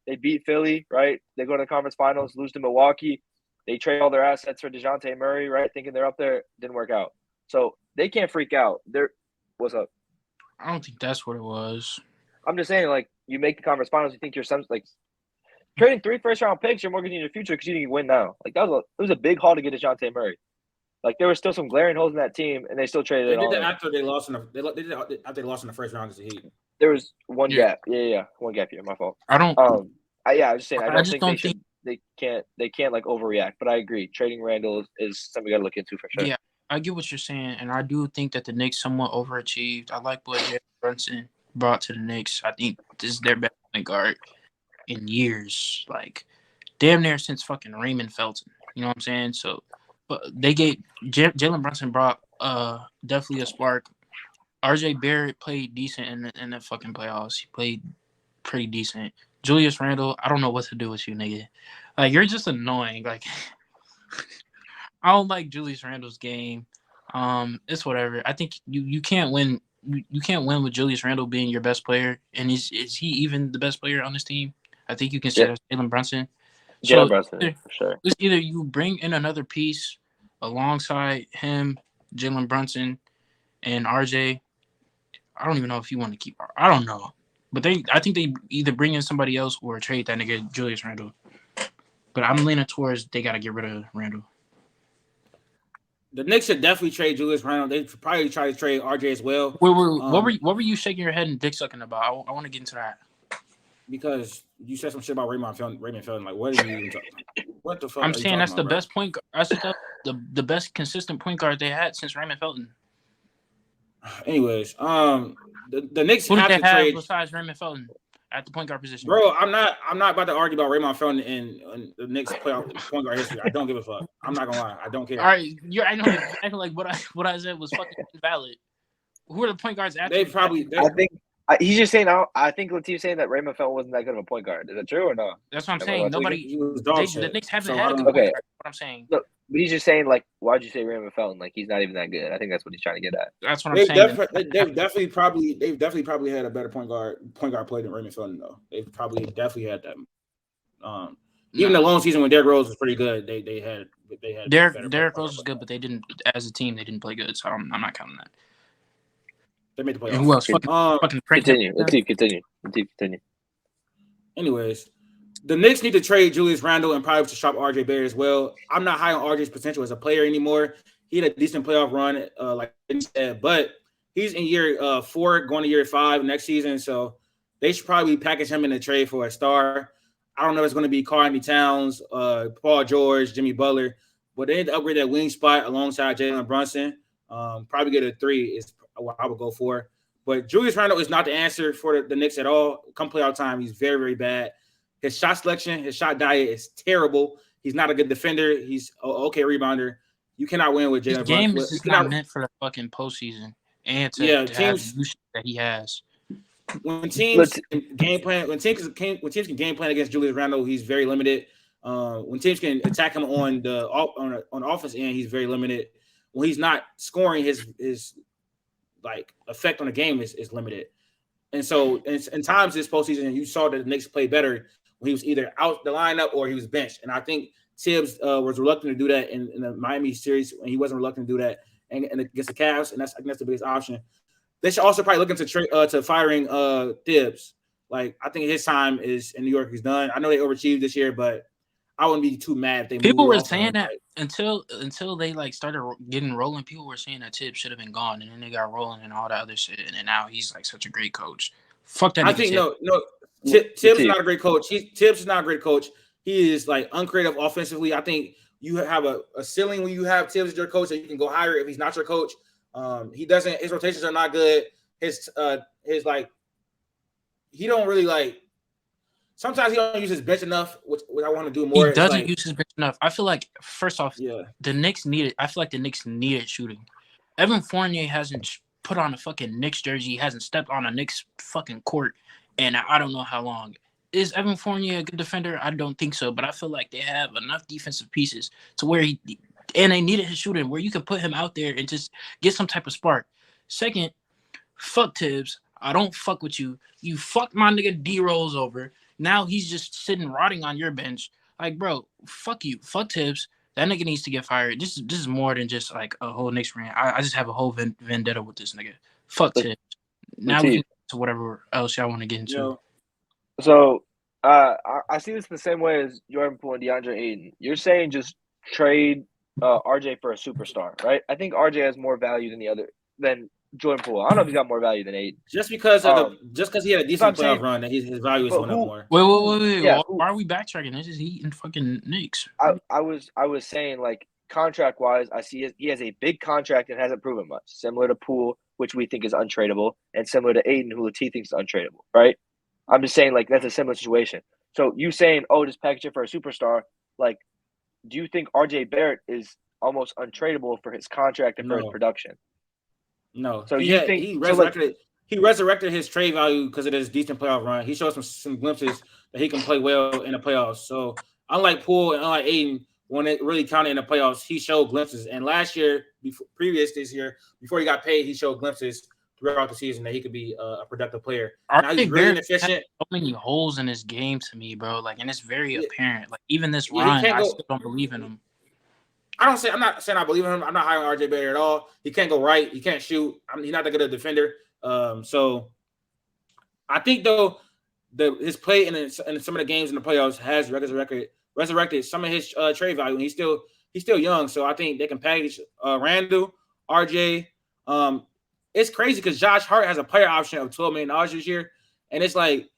They beat Philly, right? They go to the conference finals, lose to Milwaukee. They trade all their assets for DeJounte Murray, right? Thinking they're up there, didn't work out. So they can't freak out. What's up? I don't think that's what it was. I'm just saying, like, you make the conference finals, you think you're trading 3 first-round picks, you're mortgaging your future because you think you win now. Like it was a big haul to get DeJounte Murray. Like there were still some glaring holes in that team, and they still traded it all. They did that after they lost in the first round as a Heat. There was one gap. Yeah. One gap here. My fault. I don't. I was just saying. I don't think they can't like overreact. But I agree. Trading Randall is something we got to look into for sure. Yeah, I get what you're saying, and I do think that the Knicks somewhat overachieved. I like what Jaedon Brunson brought to the Knicks. I think this is their best point guard in years, like damn near since fucking Raymond Felton. You know what I'm saying? So, but they gave Jalen Brunson brought definitely a spark. RJ Barrett played decent in the fucking playoffs. He played pretty decent. Julius Randle, I don't know what to do with you, nigga. Like you're just annoying. Like I don't like Julius Randle's game. It's whatever. I think you can't win. You can't win with Julius Randle being your best player. And is he even the best player on this team? I think you can say that's Jalen Brunson. Jalen Brunson, for sure. It's either you bring in another piece alongside him, Jalen Brunson, and RJ. I don't even know if you want to keep. I don't know, but I think they either bring in somebody else or trade that nigga Julius Randle. But I'm leaning towards they got to get rid of Randle. The Knicks should definitely trade Julius Randle. They should probably try to trade RJ as well. What were you shaking your head and dick sucking about? I want to get into that. Because you said some shit about Raymond Felton. Like, what are you even talking about? What the fuck? I'm saying that's the best point guard. That's the best consistent point guard they had since Raymond Felton. Anyways, the Knicks Who do have they to have trade. besides Raymond Felton at the point guard position? Bro, I'm not about to argue about Raymond Felton in the Knicks playoff point guard history. I don't give a fuck. I'm not gonna lie. I don't care. All right, I know exactly like what I said was fucking invalid. Who are the point guards after? I think he's just saying. I think Latif's saying that Raymond Felton wasn't that good of a point guard. Is that true or no? That's what I'm saying. Nobody. He was dog shit. The Knicks haven't So had a good point guard. What I'm saying. Look, but he's just saying like, why'd you say Raymond Felton? Like he's not even that good. I think that's what he's trying to get at. That's what I'm saying. They've definitely probably had a better point guard play than Raymond Felton though. They've definitely had that. Even the lone season when Derrick Rose was pretty good, they had Derrick Rose was good, but they didn't as a team. They didn't play good, so I'm not counting that. They made the playoffs. Who else? Fucking continue. Continue. Anyways, the Knicks need to trade Julius Randle and probably to shop RJ Barrett as well. I'm not high on RJ's potential as a player anymore. He had a decent playoff run, like I said, but he's in year 4, going to year 5 next season. So they should probably package him in a trade for a star. I don't know if it's going to be Karl-Anthony Towns, Paul George, Jimmy Butler, but they need to upgrade that wing spot alongside Jalen Brunson. Probably get a 3 is what I would go for. But Julius Randle is not the answer for the Knicks at all. Come playoff time, he's very, very bad. His shot selection, his shot diet is terrible. He's not a good defender. He's an okay rebounder. You cannot win with Jalen Brunson. This game is just not meant for the fucking postseason and to have the usage that he has. When teams can game plan against Julius Randle, he's very limited. When teams can attack him on the offense end, he's very limited. When he's not scoring, his like effect on the game is limited. And so in times this postseason, you saw that the Knicks played better when he was either out the lineup or he was benched. And I think Tibbs was reluctant to do that in the Miami series, and he wasn't reluctant to do that and against the Cavs, and that's the biggest option. They should also probably look into to firing Tibbs. Like I think his time is in New York. He's done. I know they overachieved this year, but I wouldn't be too mad if they. People were saying that until they like started getting rolling. People were saying that Tibbs should have been gone, and then they got rolling and all that other shit. And then now he's like such a great coach. Fuck that. I think no. Tibbs is not a great coach. Tibbs is not a great coach. He is like uncreative offensively. I think you have a ceiling when you have Tibbs as your coach that you can go higher if he's not your coach. He doesn't. His rotations are not good. His like he don't really like. Sometimes he don't use his bench enough, which I want to do more. He doesn't use his bench enough. I feel like first off, the Knicks needed. I feel like the Knicks needed shooting. Evan Fournier hasn't put on a fucking Knicks jersey. He hasn't stepped on a Knicks fucking court, and I don't know how long. Is Evan Fournier a good defender? I don't think so, but I feel like they have enough defensive pieces to where and they needed his shooting, where you can put him out there and just get some type of spark. Second, fuck Tibbs. I don't fuck with you. You fucked my nigga D-Rose over. Now he's just sitting rotting on your bench. Like, bro, fuck you. Fuck Tibbs. That nigga needs to get fired. This is more than just like a whole Knicks rant. I just have a whole vendetta with this nigga. Fuck Tibbs. Now we can get to whatever else y'all want to get into. Yo. So I see this the same way as Jordan Poole and DeAndre Ayton. You're saying just trade RJ for a superstar, right? I think RJ has more value than Jordan Poole. I don't know if he's got more value than Ayton. Just because he had a decent playoff run, that his value is going up more. Wait. Yeah, why are we backtracking? This is Heat and fucking Knicks. I was saying like contract wise, I see he has a big contract and hasn't proven much. Similar to Poole, which we think is untradeable, and similar to Ayton, who Latif thinks is untradeable, right? I'm just saying like that's a similar situation. So you saying, just package it for a superstar, like do you think RJ Barrett is almost untradeable for his contract and for his production? No. So he resurrected his trade value because of his decent playoff run. He showed some glimpses that he can play well in the playoffs. So unlike Poole and unlike Ayton, when it really counted in the playoffs, he showed glimpses. And last year, this year, before he got paid, he showed glimpses throughout the season that he could be a productive player. Now he's really inefficient. So many holes in his game to me, bro. Like, and it's very apparent. Like, even this run, I still don't believe in him. I'm not saying I believe in him. I'm not high on RJ Barrett at all. He can't go right. He can't shoot. He's not that good a defender. So I think though his play in some of the games in the playoffs has resurrected some of his trade value. And he's still young, so I think they can package Randle, RJ. It's crazy because Josh Hart has a player option of $12 million this year, and it's like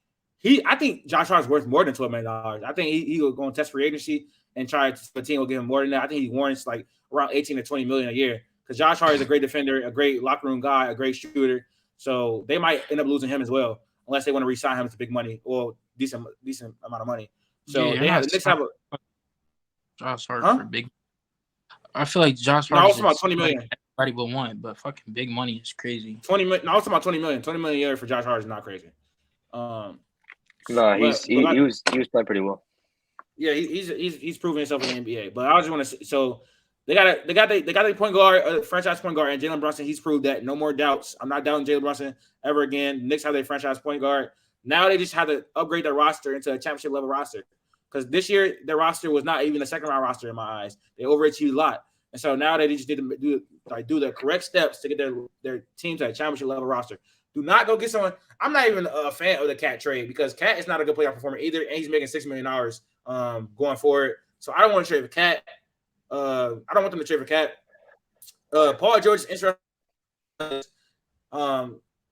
I think Josh Hart's worth more than $12 million. I think he will go and test free agency and try the team will give him more than that. I think he warrants like around $18 to $20 million a year because Josh Hart is a great defender, a great locker room guy, a great shooter. So they might end up losing him as well, unless they want to re-sign him to big money or decent amount of money. So Yeah, they have the Knicks have a Josh Hart for big. I feel like Josh No, I Hart was talking about 20 million. Everybody will want, but fucking big money is crazy. 20 million. No, I was talking about 20 million. 20 million a year for Josh Hart is not crazy. No, he was playing pretty well. Yeah, he's proven himself in the NBA. But I just want to so they got a point guard, franchise point guard, and Jalen Brunson. He's proved that. No more doubts. I'm not doubting Jalen Brunson ever again. Knicks have their franchise point guard. Now they just have to upgrade their roster into a championship level roster. Because this year their roster was not even a second round roster in my eyes. They overachieved a lot. And so now they just need to do the correct steps to get their team to a championship level roster. Do not go get someone. I'm not even a fan of the Cat trade because Cat is not a good playoff performer either, and he's making $6 million going forward. So I don't want to trade for Cat. I don't want them to trade for Cat. Paul George is interesting.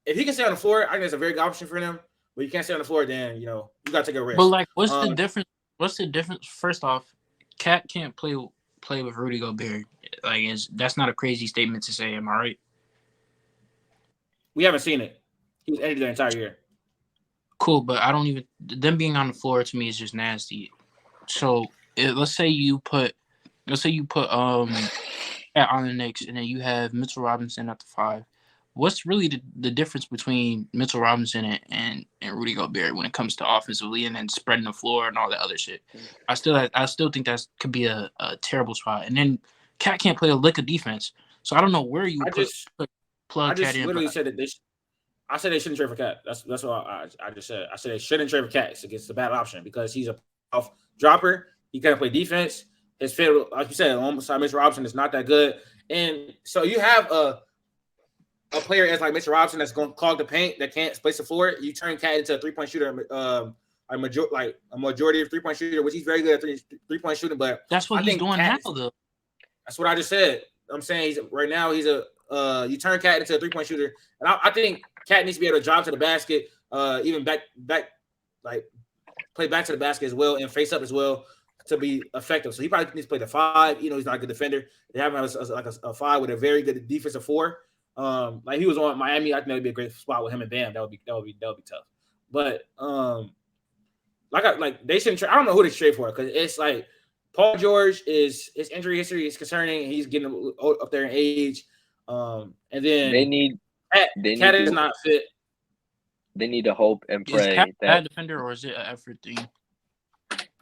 If he can stay on the floor, I think it's a very good option for him. But you can't stay on the floor, then you got to take a risk. But like, what's the difference? What's the difference? First off, Cat can't play with Rudy Gobert. Like, that's not a crazy statement to say. Am I right? We haven't seen it. He was injured the entire year. Cool, but I don't even them being on the floor to me is just nasty. So let's say you put Cat on the Knicks, and then you have Mitchell Robinson at the 5. What's really the difference between Mitchell Robinson and Rudy Gobert when it comes to offensively and then spreading the floor and all that other shit? I still think that could be a terrible spot. And then Cat can't play a lick of defense, so I don't know where you plug Cat in. Literally said that I said they shouldn't trade for Cat. That's what I just said. I said they shouldn't trade for Cat. It's a bad option because he's a off dropper. He can't play defense. His fit, like you said, alongside Mitchell Robinson is not that good. And so you have a player as like Mitchell Robinson that's going to clog the paint, that can't space the floor. You turn Cat into a 3-point shooter, a majority of 3-point shooter, which he's very good at 3-point shooting. But that's what he's doing now, though. That's what I just said. I'm saying you turn Cat into a 3-point shooter, and I think Cat needs to be able to drive to the basket, even back, like play back to the basket as well and face up as well to be effective. So he probably needs to play the 5. He's not a good defender. They have him as a 5 with a very good defensive 4. Like he was on Miami, I think that would be a great spot with him and Bam. That would be tough. But they shouldn't trade. I don't know who to trade for because it's like Paul George his injury history is concerning. And he's getting up there in age. And then Cat is not fit. They need to hope and pray. Is Cat a bad defender or is it an effort thing?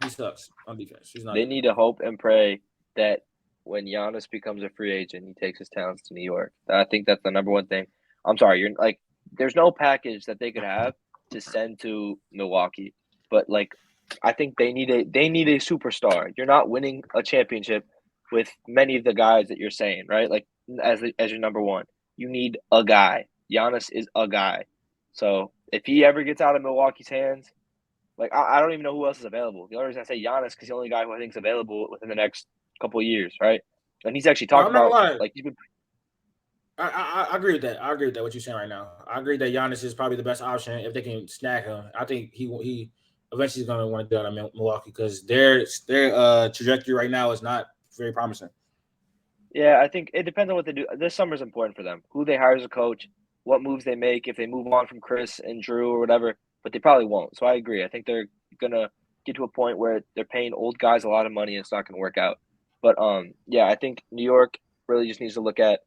He sucks on defense. They need to hope and pray that when Giannis becomes a free agent, he takes his talents to New York. I think that's the number one thing. I'm sorry, there's no package that they could have to send to Milwaukee, but I think they need a superstar. You're not winning a championship with many of the guys that you're saying, right? Like as your number one, you need a guy. Giannis is a guy. So if he ever gets out of Milwaukee's hands, I don't even know who else is available. The only reason I say Giannis because he's the only guy who I think is available within the next couple of years, right? And he's actually talking about he's been. I agree with that. I agree with that. What you're saying right now. I agree that Giannis is probably the best option if they can snag him. I think he eventually is going to want to do that in Milwaukee because their trajectory right now is not very promising. Yeah, I think it depends on what they do. This summer is important for them. Who they hire as a coach, what moves they make, if they move on from Chris and Drew or whatever. But they probably won't. So I agree. I think they're gonna get to a point where they're paying old guys a lot of money and it's not gonna work out. But yeah, I think New York really just needs to look at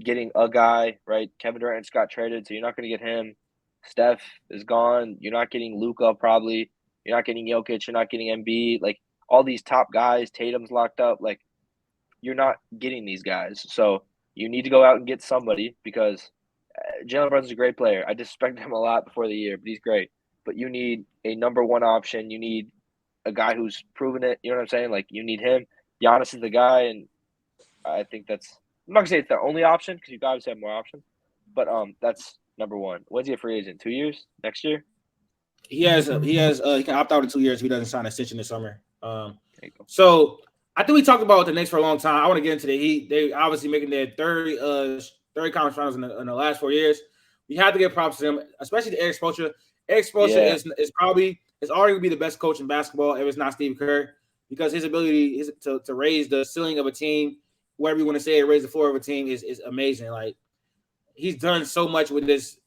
getting a guy, right? Kevin Durant got traded, so you're not gonna get him. Steph is gone. You're not getting Luka probably. You're not getting Jokic. You're not getting Embiid. Like all these top guys, Tatum's locked up. Like you're not getting these guys. So you need to go out and get somebody because Jalen Brunson's a great player. I disrespected him a lot before the year, but he's great. But you need a number one option. You need a guy who's proven it. You know what I'm saying? Like, you need him. Giannis is the guy, and I think that's – I'm not going to say it's the only option because you obviously have more options. But that's number one. When's he a free agent? 2 years? Next year? He can opt out in 2 years if he doesn't sign an extension this summer. So I think we talked about the Knicks for a long time. I want to get into the Heat. They obviously making their third conference finals in the last 4 years. We have to give props to them, especially to Eric Spoelstra. Eric Spoelstra is probably already going to be the best coach in basketball if it's not Steve Kerr because his ability is to raise the ceiling of a team whatever you want to say, raise the floor of a team is amazing. Like he's done so much with this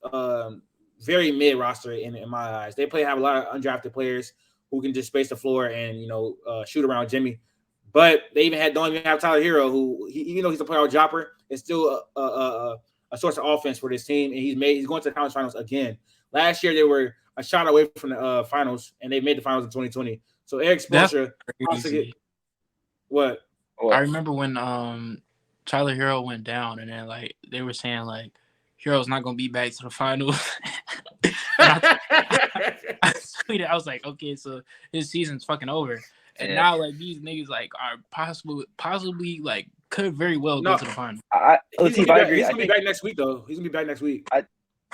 very mid roster in my eyes. They have a lot of undrafted players who can just space the floor and shoot around Jimmy. But they don't even have Tyler Hero, who even though he's a playoff dropper, is still a source of offense for this team, and he's going to the conference finals again. Last year they were a shot away from the finals, and they made the finals in 2020. So Eric Spoelstra, what? I remember when Tyler Hero went down, and then like they were saying like Hero's not gonna be back to the finals. I tweeted, I was like, okay, so his season's fucking over, and now like these niggas like are possibly like could very well go to the finals. Latif, I agree. He's gonna be back next week though. He's gonna be back next week.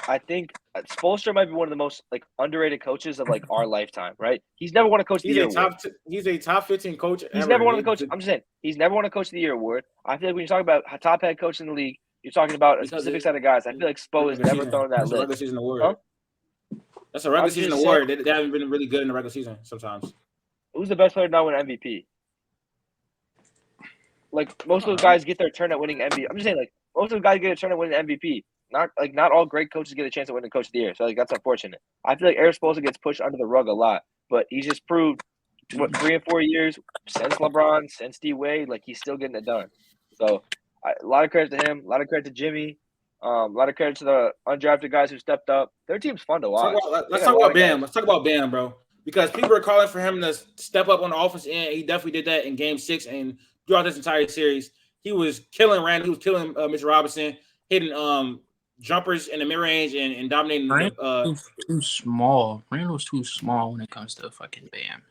I think Spoelstra might be one of the most like underrated coaches of like our lifetime, right? He's never won a coach of the year award. He's a top 15 coach. He's never won a coach. I'm just saying he's never won a coach of the year award. I feel like when you talk about a top head coach in the league, you're talking about a specific set of guys. I feel like Spo has never thrown that list. That's a regular season award. Huh? That's a regular season award. They haven't been really good in the regular season sometimes. Who's the best player now win MVP? Like most of those guys get their turn at winning MVP. I'm just saying like most of those guys get a turn at winning MVP. Not all great coaches get a chance at winning Coach of the Year. So like that's unfortunate. I feel like Eric Spoelstra gets pushed under the rug a lot, but he's just proved 3 and 4 years since LeBron, since D Wade, like he's still getting it done. So a lot of credit to him, a lot of credit to Jimmy, a lot of credit to the undrafted guys who stepped up. Their team's fun to watch. Let's talk about Bam. Let's talk about Bam, bro. Because people are calling for him to step up on the offense end. He definitely did that in Game 6 and throughout this entire series. He was killing Randall. He was killing Mitchell Robinson, hitting jumpers in the mid range and dominating. Randall's too small. Randall's too small when it comes to fucking Bam.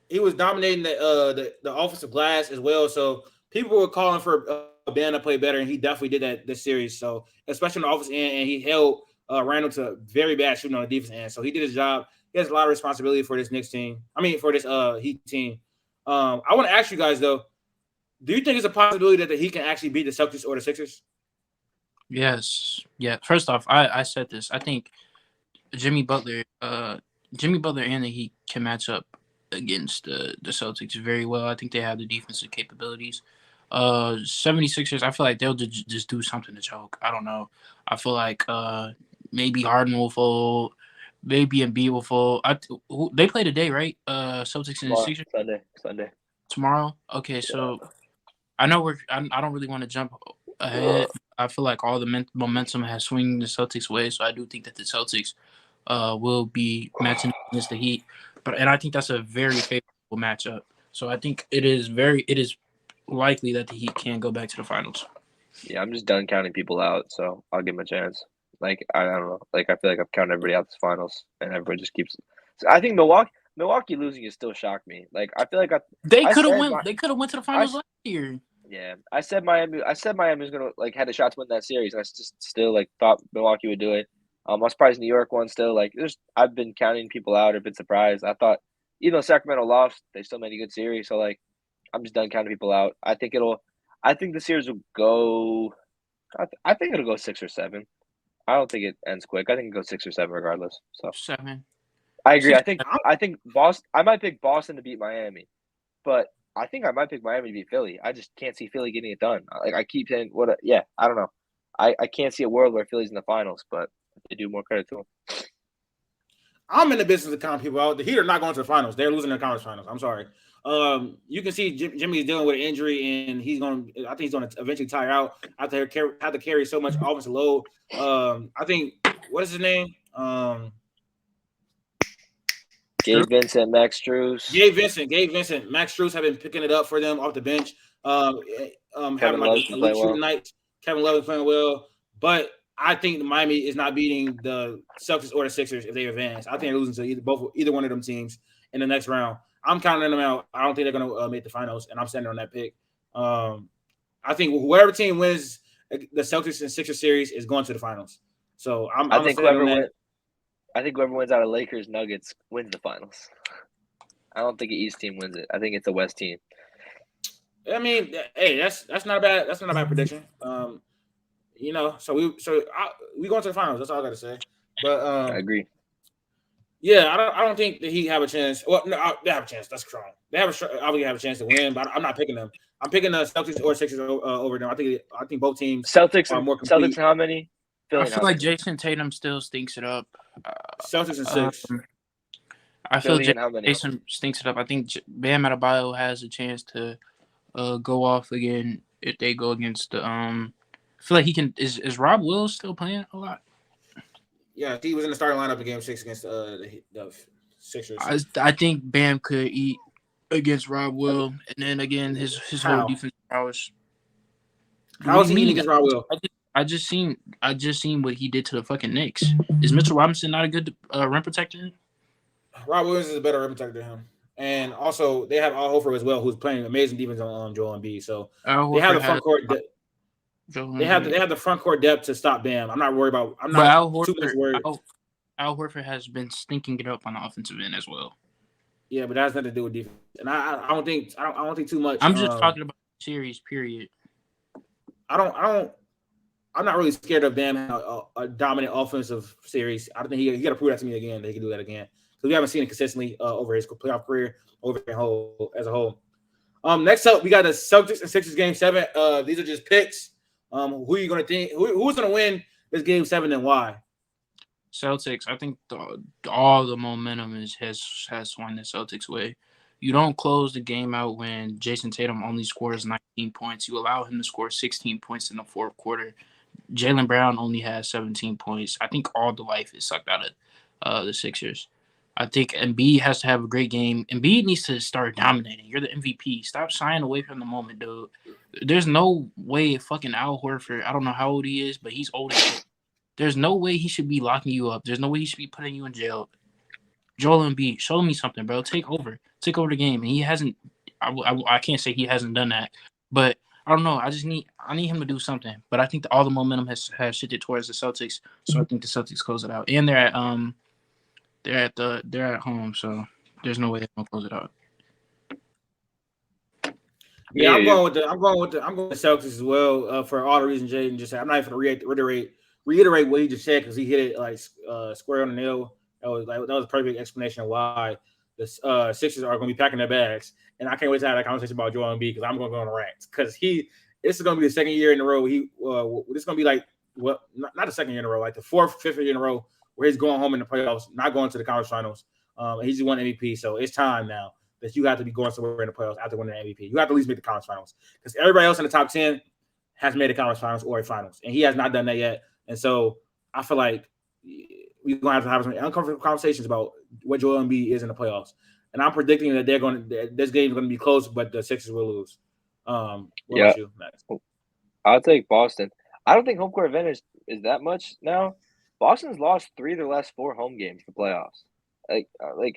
He was dominating the offensive glass as well. So people were calling for Bam to play better, and he definitely did that this series. So especially on the offense end, and he held Randall to very bad shooting on the defense end. So he did his job. He has a lot of responsibility for this Knicks team. I mean, for this Heat team. I want to ask you guys though, do you think it's a possibility that the Heat can actually beat the Celtics or the Sixers? Yes. Yeah. First off, I said this. I think Jimmy Butler and the Heat can match up against the Celtics very well. I think they have the defensive capabilities. 76ers, I feel like they'll just do something to choke. I don't know. I feel like maybe Harden will fold, maybe Embiid will fold. They play today, right? Celtics and the Sixers? Sunday. Tomorrow? Okay, so I know I don't really want to jump ahead. I feel like all the momentum has swung the Celtics' way, so I do think that the Celtics will be matching against the Heat. And I think that's a very favorable matchup. So I think it is likely that the Heat can go back to the finals. Yeah, I'm just done counting people out, so I'll give them a chance. Like I don't know, like I feel like I've counted everybody out this finals, and everybody just keeps. So I think Milwaukee losing is still shocked me. Like I feel like they could have went. They could have went to the finals last year. Yeah, I said Miami was gonna like had a shot to win that series. I just still like thought Milwaukee would do it. I was surprised New York won still. Like I've been counting people out or been surprised. I thought even though Sacramento lost, they still made a good series. So like I'm just done counting people out. I think the series will go. I think it'll go 6 or 7. I don't think it ends quick. I think it goes 6 or 7 regardless. So 7. I agree. I think Boston. I might pick Boston to beat Miami, but I think I might pick Miami to beat Philly. I just can't see Philly getting it done. Like I keep saying, I don't know. I can't see a world where Philly's in the finals, but if they do, more credit to them. I'm in the business of counting people out. The Heat are not going to the finals. They're losing their conference finals. I'm sorry. You can see Jimmy's dealing with an injury, and I think he's going to eventually tire out after have to carry so much offensive load. I think what is his name? Gabe Vincent, Max Strus. Gabe Vincent, Max Strus have been picking it up for them off the bench. Having like elite shooting nights. Kevin Love is playing well, but I think Miami is not beating the Celtics or the Sixers if they advance. I think they're losing to either one of them teams in the next round. I'm counting them out. I don't think they're going to make the finals, and I'm standing on that pick. I think whoever team wins the Celtics and Sixers series is going to the finals. So I think whoever wins out of Lakers Nuggets wins the finals. I don't think an East team wins it. I think it's a West team. I mean, hey, that's not a bad prediction. So we going to the finals. That's all I got to say. But I agree. Yeah, I don't think that he have a chance. Well, no, they have a chance. That's strong. They obviously have a chance to win, but I'm not picking them. I'm picking the Celtics or Sixers over them. I think both teams are more Celtics complete. and how many? I Philly and feel how like many? Jason Tatum still stinks it up. Celtics and Um, 6. I feel Philly and how many? Jason stinks it up. I think Bam Adebayo has a chance to go off again if they go against the. I feel like he can. Is Rob Wills still playing a lot? Yeah, he was in the starting lineup in Game 6 against the Sixers. I think Bam could eat against Rob Will, and then again his whole How? defense prowess. How What is do you he eating mean? against Rob Will? I just seen what he did to the fucking Knicks. Is Mitchell Robinson not a good rim protector? Rob Williams is a better rim protector than him. And also, they have Al Horford as well, who's playing amazing defense on Joel Embiid. So Al they have Horford the front court. Joel They Embiid. have the front court depth to stop Bam. I'm not worried about. I'm But not too much worried. Al Horford has been stinking it up on the offensive end as well. Yeah, but that has nothing to do with defense. And I don't think too much. I'm just talking about series. Period. I'm not really scared of Bam having a dominant offensive series. I don't think he got to prove that to me again. That he can do that again because we haven't seen it consistently over his playoff career as a whole. Next up, we got the Celtics and Sixers game 7. These are just picks. Who are you going to think? Who's going to win this game 7 and why? Celtics. I think all the momentum has swung the Celtics way. You don't close the game out when Jason Tatum only scores 19 points. You allow him to score 16 points in the fourth quarter. Jaylen Brown only has 17 points. I think all the life is sucked out of the Sixers. I think Embiid has to have a great game. Embiid needs to start dominating. You're the MVP. Stop shying away from the moment, dude. There's no way fucking Al Horford, I don't know how old he is, but he's old as shit. There's no way he should be locking you up. There's no way he should be putting you in jail. Joel Embiid, show me something, bro. Take over the game. And he hasn't. I can't say he hasn't done that, but I don't know. I need him to do something. But I think all the momentum has shifted towards the Celtics, so I think the Celtics close it out. And they're at home, so there's no way they're gonna close it out. Yeah, I'm going with the Celtics as well for all the reasons Jaden just said. I'm not even going to reiterate what he just said because he hit it like square on the nail. That was a perfect explanation of why the Sixers are going to be packing their bags. And I can't wait to have that conversation about Joel Embiid because I'm going to go on a rant because this is going to be the second year in a row. This is going to be like not the second year in a row, like the fourth, fifth year in a row where he's going home in the playoffs, not going to the conference finals. And he's won MVP, so it's time now that you have to be going somewhere in the playoffs after winning the MVP. You have to at least make the conference finals because everybody else in the top 10 has made the conference finals or a finals, and he has not done that yet. And so I feel like we're going to have some uncomfortable conversations about what Joel Embiid is in the playoffs. And I'm predicting that this game is going to be close, but the Sixers will lose. What about you, Max? I'll take Boston. I don't think home court advantage is that much now. Boston's lost 3 of their last 4 home games for playoffs. Like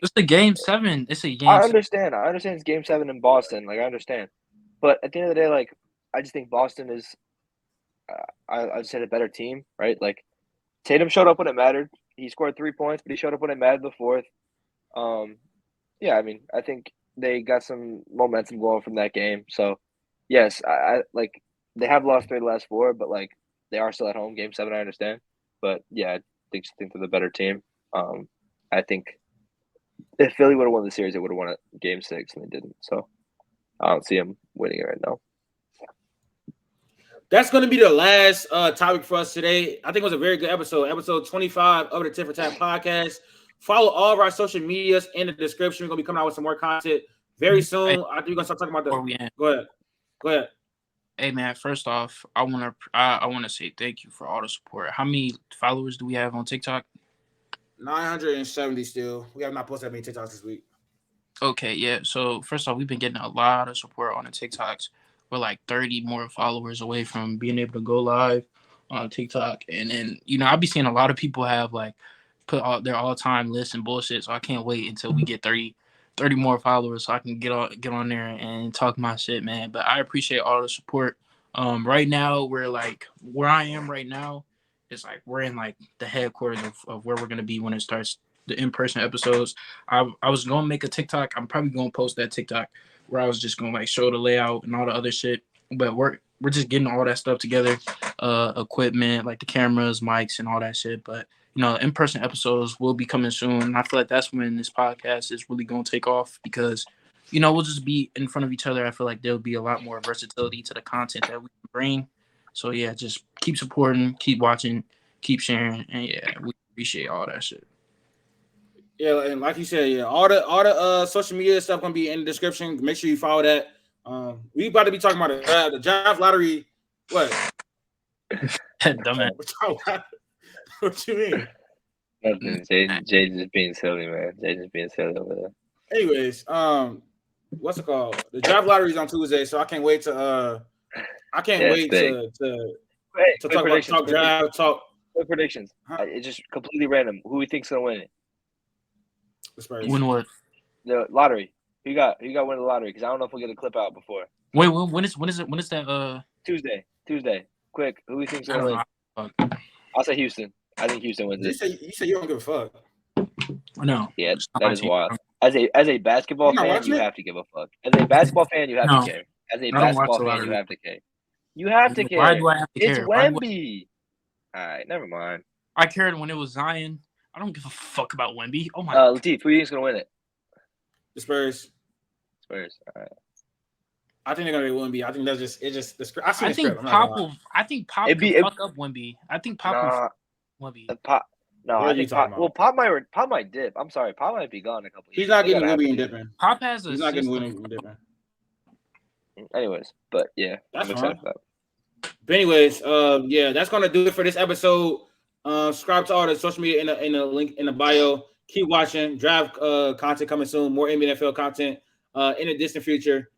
it's a game 7. It's a game. I understand. I understand it's game 7 in Boston. Like I understand, but at the end of the day, like I just think Boston is. I just had a better team, right? Like Tatum showed up when it mattered. He scored 3 points, but he showed up when it mattered in the fourth. Yeah, I mean, I think they got some momentum going from that game. So, yes, I like they have lost 3 of the last 4, but like they are still at home. Game 7, I understand, but yeah, I think they're the better team. I think if Philly would have won the series, it would have won it game 6, and they didn't. So, I don't see them winning it right now. That's going to be the last topic for us today. I think it was a very good episode. Episode 25 of the Tit for Tat podcast. Follow all of our social medias in the description. We're going to be coming out with some more content very soon. I think we're going to start talking about Go ahead. Hey man, first off, I want to say thank you for all the support. How many followers do we have on TikTok? 970 still. We have not posted that many TikToks this week. Okay, yeah. So first off, we've been getting a lot of support on the TikToks. We're like 30 more followers away from being able to go live on TikTok. And then, I'll be seeing a lot of people have like put their all-time lists and bullshit. So I can't wait until we get 30 more followers so I can get on there and talk my shit, man. But I appreciate all the support. Right now, we're like where I am right now. It's like we're in like the headquarters of where we're gonna be when it starts the in-person episodes. I was gonna make a TikTok. I'm probably gonna post that TikTok where I was just gonna like show the layout and all the other shit. But we're just getting all that stuff together, equipment like the cameras, mics, and all that shit. But in-person episodes will be coming soon. And I feel like that's when this podcast is really going to take off because, we'll just be in front of each other. I feel like there'll be a lot more versatility to the content that we can bring. So, yeah, just keep supporting, keep watching, keep sharing. And, yeah, we appreciate all that shit. Yeah, and like you said, all the social media stuff going to be in the description. Make sure you follow that. We about to be talking about the draft lottery. What? Dumbass. What you mean? Nothing. Jay just being silly, man. Jay just being silly over there. Anyways, what's it called? The draft lottery is on Tuesday, so I can't wait to talk draft. Quick predictions. Huh? It's just completely random. Who we think's gonna win it? Win what? The lottery. Who you got win the lottery? Because I don't know if we'll get a clip out before. Wait, when is it? When is that? Tuesday. Quick. Who we think's gonna win? I'll say Houston. I think Houston wins it. You say you don't give a fuck. No. Yeah, that is wild. As a basketball fan, you have to give a fuck. As a basketball fan, you have to care. As a basketball fan, you have to care. You have to care. Why do I have to care? It's Wemby. All right, never mind. I cared when it was Zion. I don't give a fuck about Wemby. Oh my God. Latif, who do you think's gonna win it? The Spurs. All right. I think they're gonna be Wemby. I think that's just the script. I think Pop will fuck up Wemby. I think Pop will Wemby. Pop might dip. I'm sorry, Pop might be gone in a couple years. He's not getting Wemby and dipping. Pop has He's not getting Wemby and dipping. Anyways, but yeah, that's I'm excited for that. But anyways, that's gonna do it for this episode. Subscribe to all the social media in the link in the bio. Keep watching draft content coming soon. More NBA NFL content in the distant future.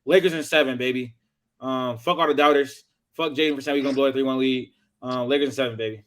Lakers in 7, baby. Fuck all the doubters. Fuck Jaedon for saying we're gonna blow a 3-1 lead. Lakers in 7, baby.